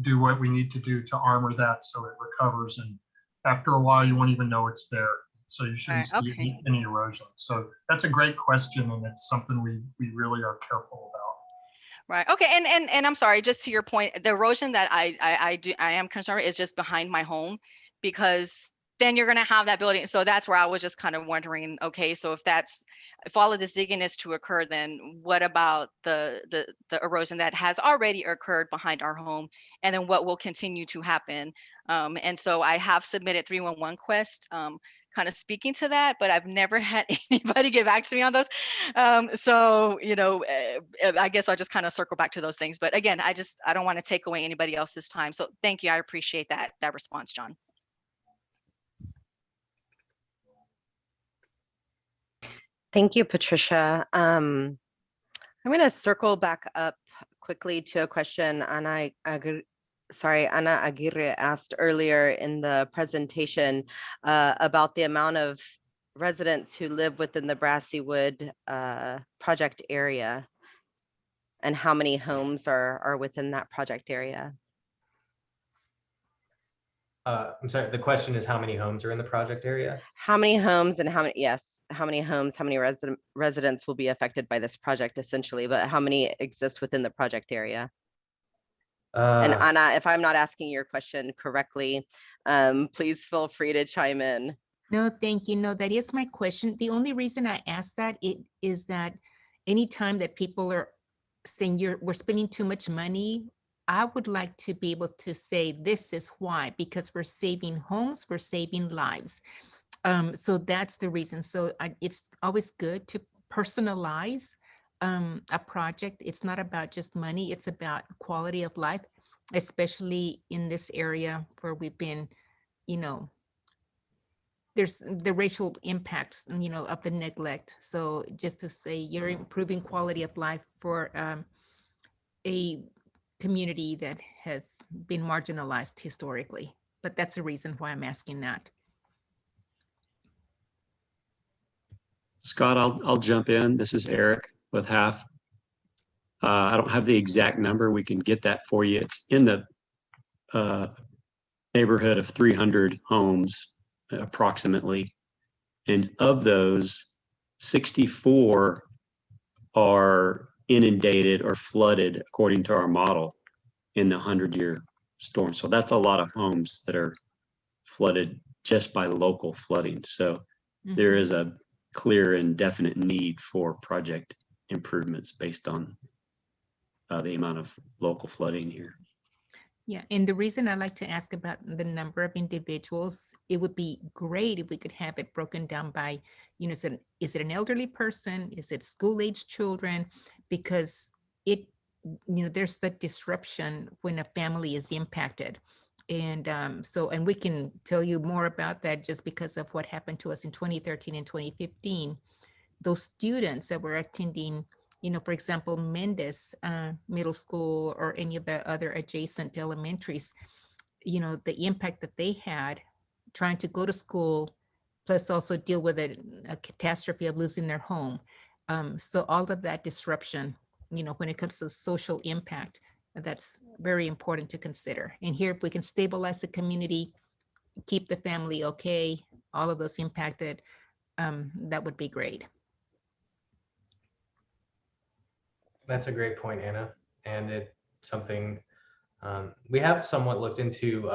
do what we need to do to armor that so it recovers. And after a while, you won't even know it's there. So you shouldn't see any erosion. So that's a great question, and it's something we really are careful about. Right. Okay. And I'm sorry, just to your point, the erosion that I am concerned with is just behind my home, because then you're going to have that building. So that's where I was just kind of wondering, okay, so if all of this digging is to occur, then what about the erosion that has already occurred behind our home? And then what will continue to happen? And so I have submitted 311 requests, kind of speaking to that, but I've never had anybody get back to me on those. So, you know, I guess I'll just kind of circle back to those things. But again, I don't want to take away anybody else's time. So thank you. I appreciate that response, John. Thank you, Patricia. I'm going to circle back up quickly to a question Ana Aguirre asked earlier in the presentation about the amount of residents who live within the Brassiewood project area and how many homes are within that project area. I'm sorry, the question is how many homes are in the project area? How many homes and how many homes, how many residents will be affected by this project essentially, but how many exist within the project area? And Ana, if I'm not asking your question correctly, please feel free to chime in. No, thank you. No, that is my question. The only reason I asked that is that anytime that people are saying we're spending too much money, I would like to be able to say this is why, because we're saving homes, we're saving lives. So that's the reason. So it's always good to personalize a project. It's not about just money, it's about quality of life, especially in this area where we've been, you know, there's the racial impacts, you know, of the neglect. So just to say you're improving quality of life for a community that has been marginalized historically. But that's the reason why I'm asking that. Scott, I'll jump in. This is Eric with HAF. I don't have the exact number. We can get that for you. It's in the neighborhood of 300 homes approximately. And of those, 64 are inundated or flooded according to our model in the 100-year storm. So that's a lot of homes that are flooded just by local flooding. So there is a clear and definite need for project improvements based on the amount of local flooding here. Yeah, and the reason I like to ask about the number of individuals, it would be great if we could have it broken down by, you know, is it an elderly person? Is it school-aged children? Because it, you know, there's the disruption when a family is impacted. And and we can tell you more about that just because of what happened to us in 2013 and 2015. Those students that were attending, you know, for example, Mendez Middle School or any of the other adjacent elementaries, you know, the impact that they had trying to go to school, plus also deal with a catastrophe of losing their home. So all of that disruption, you know, when it comes to social impact, that's very important to consider. And here, if we can stabilize the community, keep the family okay, all of those impacted, that would be great. That's a great point, Anna. And it's something we have somewhat looked into.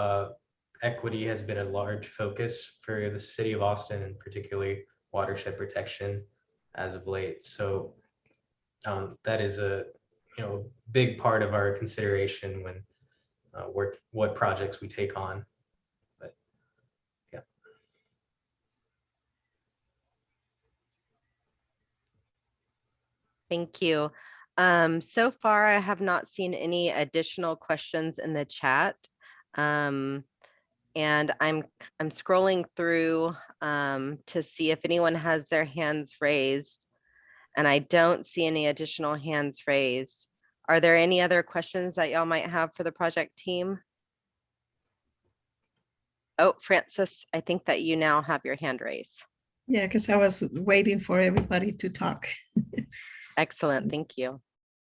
Equity has been a large focus for the city of Austin, and particularly watershed protection as of late. So that is a big part of our consideration when what projects we take on. But yeah. Thank you. So far, I have not seen any additional questions in the chat. And I'm scrolling through to see if anyone has their hands raised. And I don't see any additional hands raised. Are there any other questions that y'all might have for the project team? Oh, Francis, I think that you now have your hand raised. Yeah, because I was waiting for everybody to talk. Excellent, thank you.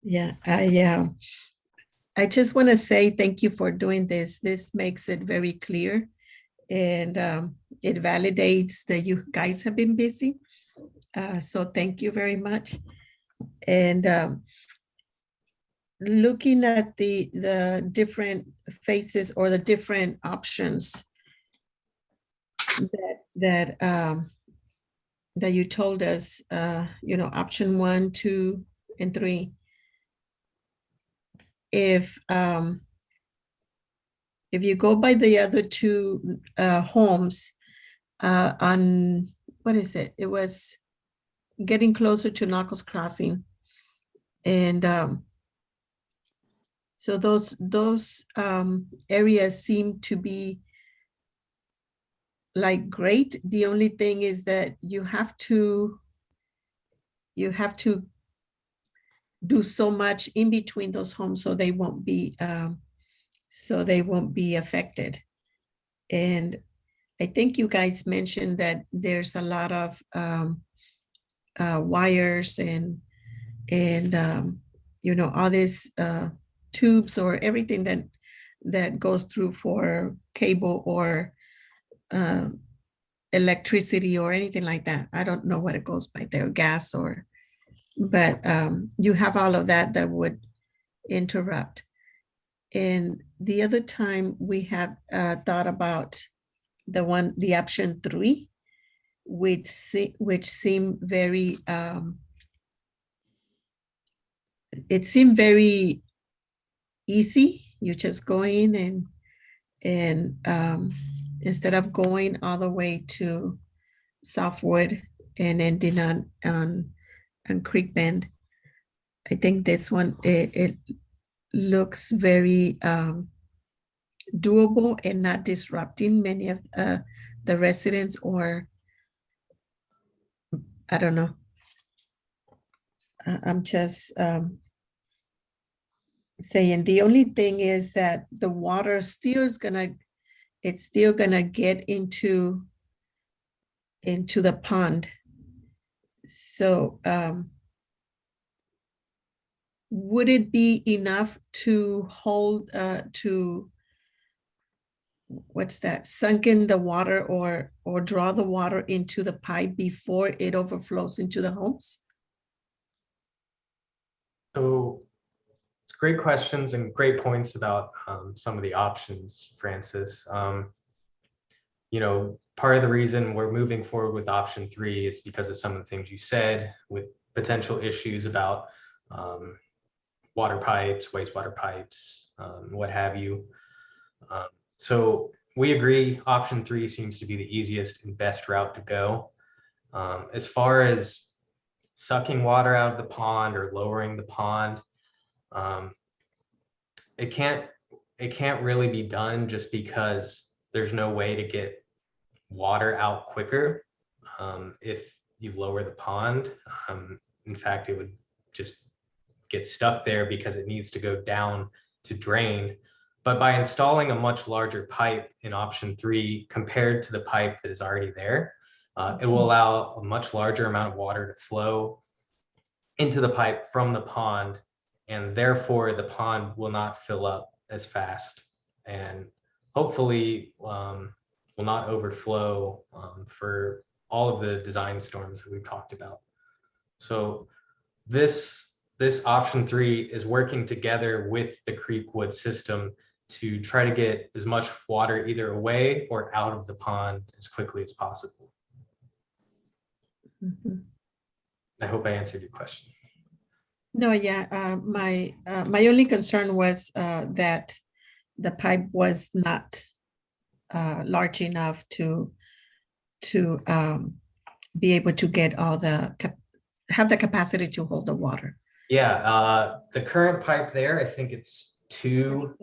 Yeah, I just want to say thank you for doing this. This makes it very clear, and it validates that you guys have been busy. So thank you very much. And looking at the different phases or the different options, that you told us, option 1, 2, and 3. If you go by the other two homes on, what is it? It was getting closer to Knuckles Crossing. And so those areas seem to be like great. The only thing is that you have to do so much in between those homes so they won't be affected. And I think you guys mentioned that there's a lot of wires and all these tubes or everything that goes through for cable or electricity or anything like that. I don't know what it goes by there, gas but you have all of that would interrupt. And the other time we have thought about the option 3, which seemed very, it seemed very easy. You just go in and instead of going all the way to Southwood and ending on Creek Bend, I think this one, it looks very doable and not disrupting many of the residents, or I don't know. I'm just saying the only thing is that the water still is gonna get into the pond. So would it be enough to hold what's that, sunk in the water or draw the water into the pipe before it overflows into the homes? So it's great questions and great points about some of the options, Francis. Part of the reason we're moving forward with option 3 is because of some of the things you said, with potential issues about water pipes, wastewater pipes, what have you. So we agree option 3 seems to be the easiest and best route to go. As far as sucking water out of the pond or lowering the pond, it can't really be done just because there's no way to get water out quicker if you lower the pond. In fact, it would just get stuck there because it needs to go down to drain. But by installing a much larger pipe in option 3 compared to the pipe that is already there, it will allow a much larger amount of water to flow into the pipe from the pond, and therefore the pond will not fill up as fast and hopefully will not overflow for all of the design storms that we've talked about. So this option 3 is working together with the Creekwood system to try to get as much water either away or out of the pond as quickly as possible. Mm-hmm. I hope I answered your question. No, yeah, my only concern was that the pipe was not large enough to be able to get have the capacity to hold the water. Yeah, the current pipe there, I think it's two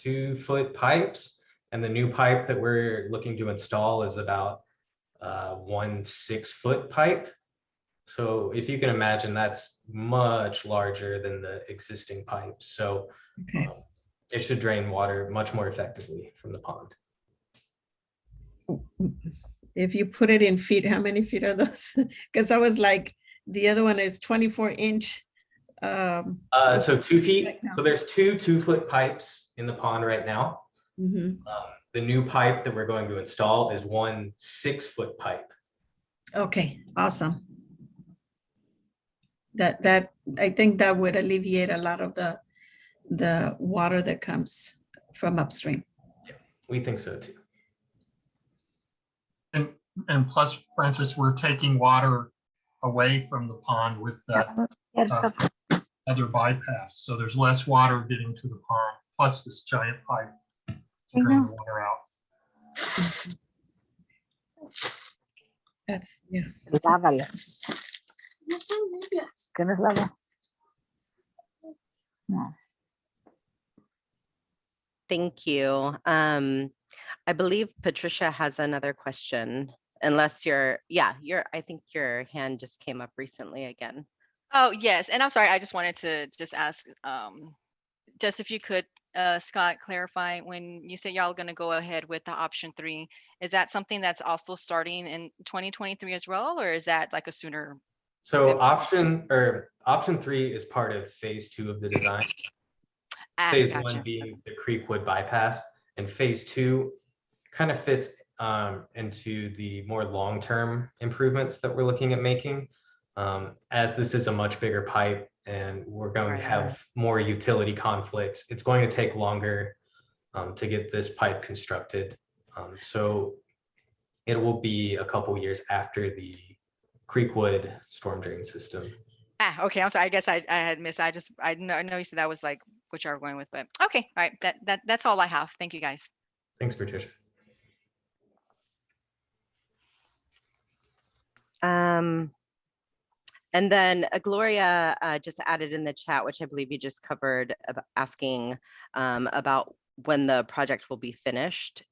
2-foot pipes, and the new pipe that we're looking to install is about 1 6-foot pipe. So if you can imagine, that's much larger than the existing pipes. So okay. It should drain water much more effectively from the pond. If you put it in feet, how many feet are those? Because I was like, the other one is 24-inch. So 2 feet. Right now. So there's 2-foot pipes in the pond right now. Mm-hmm. The new pipe that we're going to install is 1 6-foot pipe. Okay, awesome. That I think that would alleviate a lot of the water that comes from upstream. Yeah, we think so too. And plus, Francis, we're taking water away from the pond with that other bypass. So there's less water getting to the pond, plus this giant pipe to drain the water out. That's, yeah. Lávalas. ¿Qué nos lava? No. Thank you. I believe Patricia has another question, unless I think your hand just came up recently again. Oh, yes. And I'm sorry, I just wanted to just ask, just if you could, Scott, clarify when you say y'all going to go ahead with the option 3, is that something that's also starting in 2023 as well, or is that like a sooner? So option 3 is part of phase 2 of the design. Phase Gotcha. 1 being the Creekwood bypass, and phase 2 kind of fits into the more long-term improvements that we're looking at making. As this is a much bigger pipe and we're going to have more utility conflicts, it's going to take longer to get this pipe constructed. So it will be a couple years after the Creekwood storm drain system. Okay. I'm sorry. I guess I had missed. I know you said that was like what you were going with, but okay. All right. That's all I have. Thank you, guys. Thanks, Patricia. And then Gloria just added in the chat, which I believe you just covered, asking about when the project will be finished.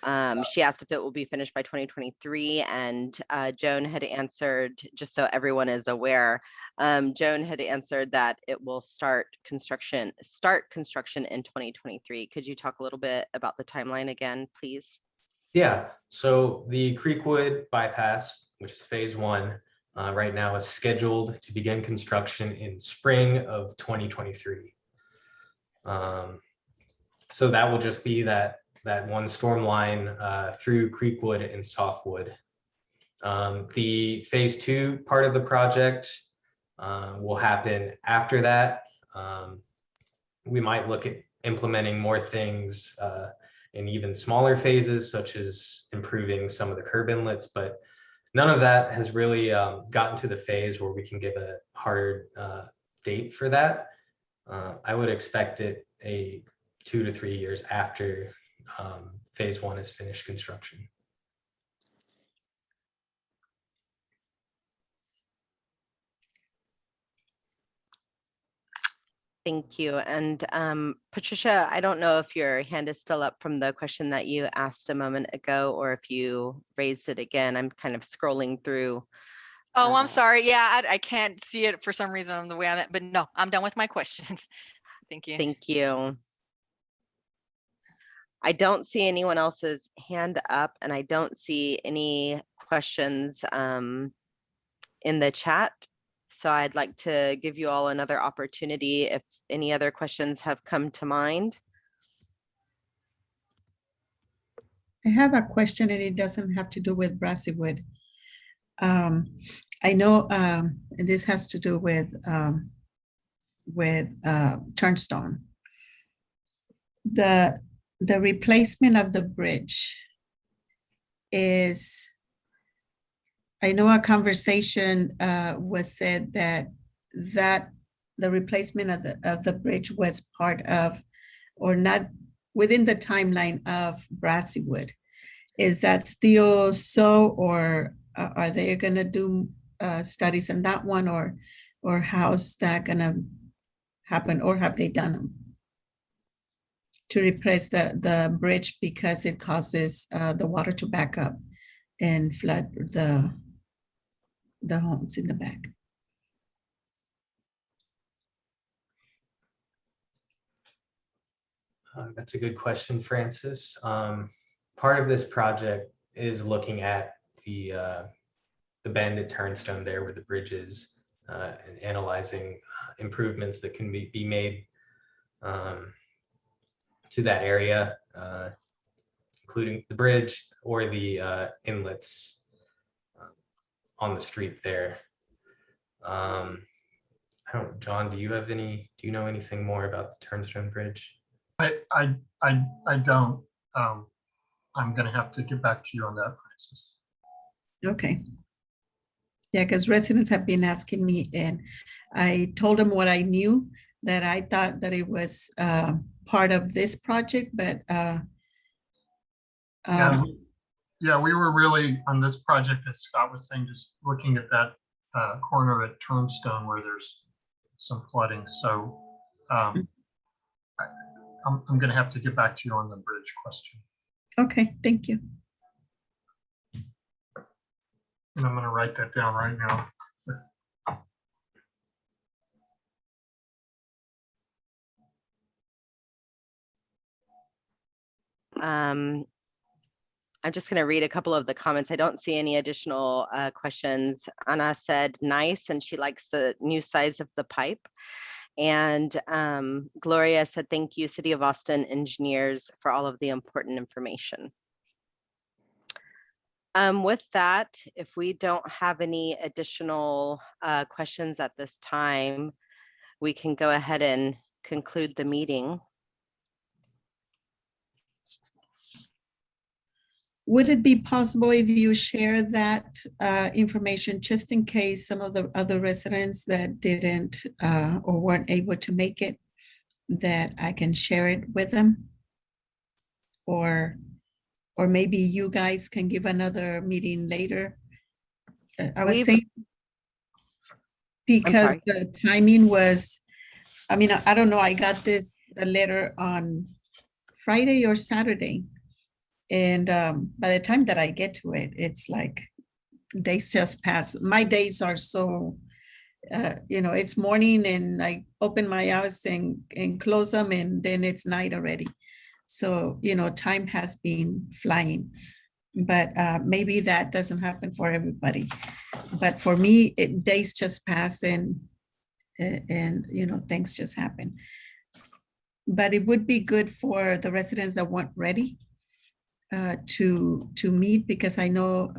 She asked if it will be finished by 2023, and Joan had answered, just so everyone is aware, Joan had answered that it will start construction in 2023. Could you talk a little bit about the timeline again, please? Yeah, so the Creekwood bypass, which is phase 1, right now is scheduled to begin construction in spring of 2023. So that will just be that one storm line through Creekwood and Softwood. The phase 2 part of the project will happen after that. We might look at implementing more things in even smaller phases, such as improving some of the curb inlets, but none of that has really gotten to the phase where we can give a hard date for that. I would expect it 2 to 3 years after phase 1 is finished construction. Thank you. And Patricia, I don't know if your hand is still up from the question that you asked a moment ago, or if you raised it again. I'm kind of scrolling through. Oh, I'm sorry. Yeah, I can't see it for some reason on the way I'm at, but no, I'm done with my questions. Thank you. Thank you. I don't see anyone else's hand up, and I don't see any questions in the chat. So I'd like to give you all another opportunity if any other questions have come to mind. I have a question, and it doesn't have to do with Brassiewood. I know, and this has to do with Turnstone. The replacement of the bridge is, I know a conversation was said that the replacement of the bridge was part of, or not within the timeline of Brassiewood. Is that still so, or are they going to do studies on that one, or how's that going to happen, or have they done them to replace the bridge because it causes the water to back up and flood the homes in the back? That's a good question, Francis. Part of this project is looking at the bend at Turnstone there where the bridge is, and analyzing improvements that can be made to that area, including the bridge or the inlets on the street there. I don't, John, do you know anything more about the Turnstone Bridge? I don't. I'm going to have to get back to you on that, Francis. Okay. Yeah, because residents have been asking me, and I told them what I knew, that I thought that it was part of this project, but Yeah, we were really on this project, as Scott was saying, just looking at that corner at Tombstone where there's some flooding. So I'm going to have to get back to you on the bridge question. okay, thank you. And I'm going to write that down right now. I'm just going to read a couple of the comments. I don't see any additional questions. Anna said nice, and she likes the new size of the pipe. And Gloria said, thank you, City of Austin engineers, for all of the important information. With that, if we don't have any additional questions at this time, we can go ahead and conclude the meeting. Would it be possible if you share that information, just in case some of the other residents that didn't or weren't able to make it, that I can share it with them? Or maybe you guys can give another meeting later? I was saying, because the timing was, I mean, I don't know, I got this a letter on Friday or Saturday. And by the time that I get to it, it's like days just pass. My days are so, it's morning and I open my eyes and close them, and then it's night already. So, time has been flying, but maybe that doesn't happen for everybody. But for me, days just pass and things just happen. But it would be good for the residents that weren't ready to meet, because I know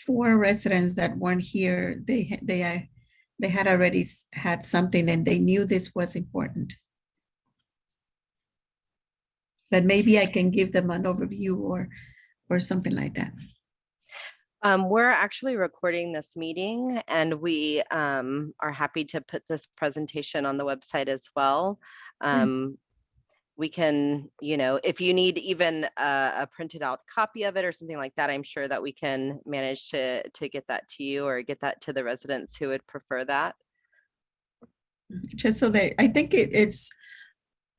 4 residents that weren't here, they had already had something and they knew this was important. But maybe I can give them an overview or something like that. We're actually recording this meeting, and we are happy to put this presentation on the website as well. We can, if you need even a printed out copy of it or something like that, I'm sure that we can manage to get that to you or get that to the residents who would prefer that. Just so that, I think it's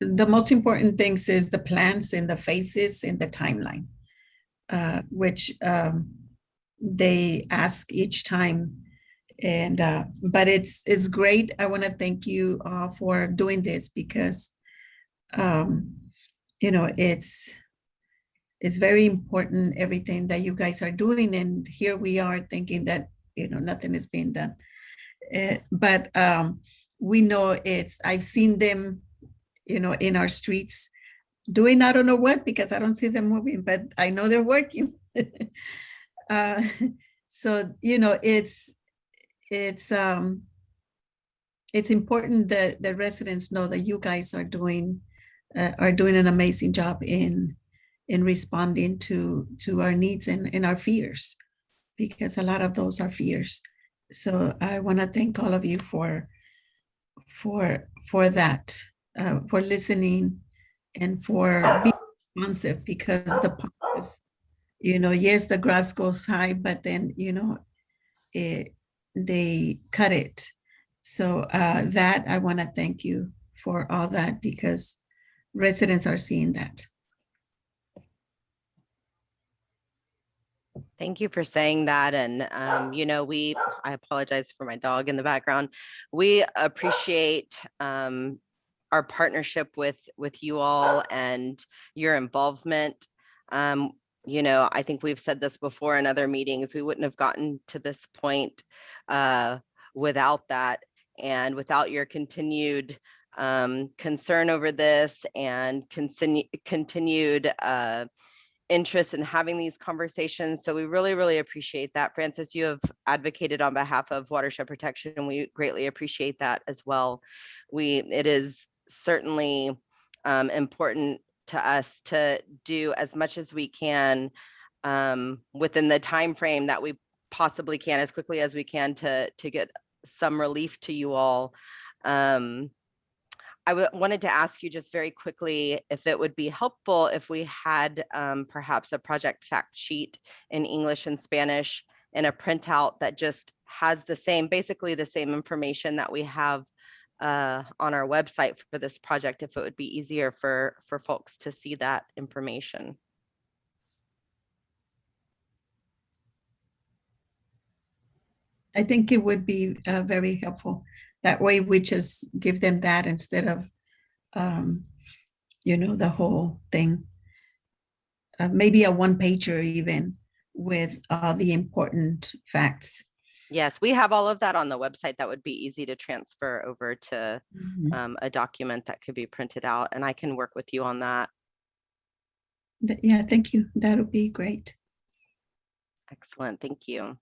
the most important things is the plans and the phases and the timeline, which they ask each time. And but it's great. I want to thank you for doing this, because it's very important, everything that you guys are doing. And here we are thinking that, nothing is being done. But we know I've seen them, in our streets doing, I don't know what, because I don't see them moving, but I know they're working. So, it's important that the residents know that you guys are doing an amazing job in responding to our needs and our fears, because a lot of those are fears. So I want to thank all of you for that, for listening and for being responsive, because the process, yes, the grass goes high, but then they cut it. So that I want to thank you for all that, because residents are seeing that. Thank you for saying that. And, I apologize for my dog in the background. We appreciate our partnership with you all and your involvement. I think we've said this before in other meetings, we wouldn't have gotten to this point without that, and without your continued concern over this and continued interest in having these conversations. So we really, really appreciate that. Francis, you have advocated on behalf of watershed protection, and we greatly appreciate that as well. It is certainly important to us to do as much as we can within the time frame that we possibly can, as quickly as we can, to get some relief to you all. I wanted to ask you just very quickly if it would be helpful if we had perhaps a project fact sheet in English and Spanish and a printout that just has the same, basically the same information that we have on our website for this project, if it would be easier for folks to see that information. I think it would be very helpful. That way we just give them that instead of, you know, the whole thing. Maybe a one pager even with all the important facts. Yes, we have all of that on the website. That would be easy to transfer over to a document that could be printed out, and I can work with you on that. Yeah, thank you. That would be great. Excellent, thank you.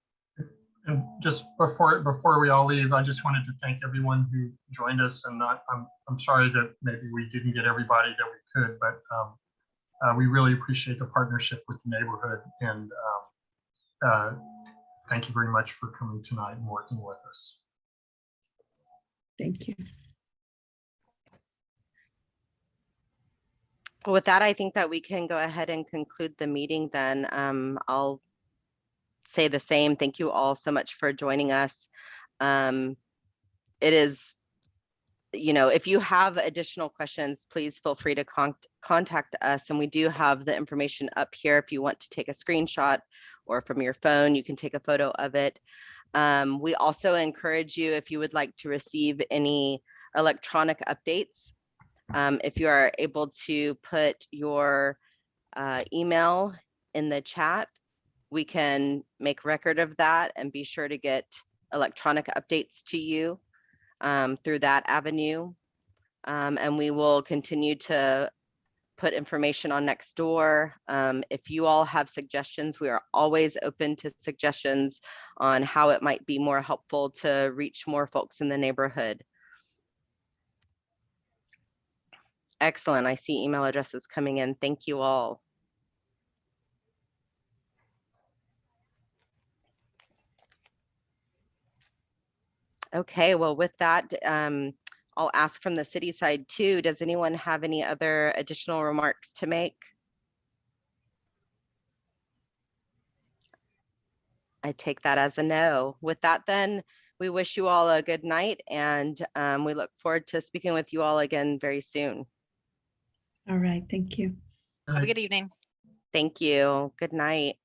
And just before we all leave, I just wanted to thank everyone who joined us, and I'm sorry that maybe we didn't get everybody that we could, but we really appreciate the partnership with the neighborhood, and thank you very much for coming tonight and working with us. Thank you. Well, with that, I think that we can go ahead and conclude the meeting then. I'll say the same. Thank you all so much for joining us. It is, you know, if you have additional questions, please feel free to contact us. And we do have the information up here if you want to take a screenshot, or from your phone, you can take a photo of it. We also encourage you, if you would like to receive any electronic updates, if you are able to put your email in the chat, we can make record of that and be sure to get electronic updates to you through that avenue. And we will continue to put information on Nextdoor. If you all have suggestions, we are always open to suggestions on how it might be more helpful to reach more folks in the neighborhood. Excellent. I see email addresses coming in. Thank you all. Okay, well, with that, I'll ask from the city side too. Does anyone have any other additional remarks to make? I take that as a no. With that, then, we wish you all a good night, and we look forward to speaking with you all again very soon. All right, thank you. Have a good evening. Thank you. Good night.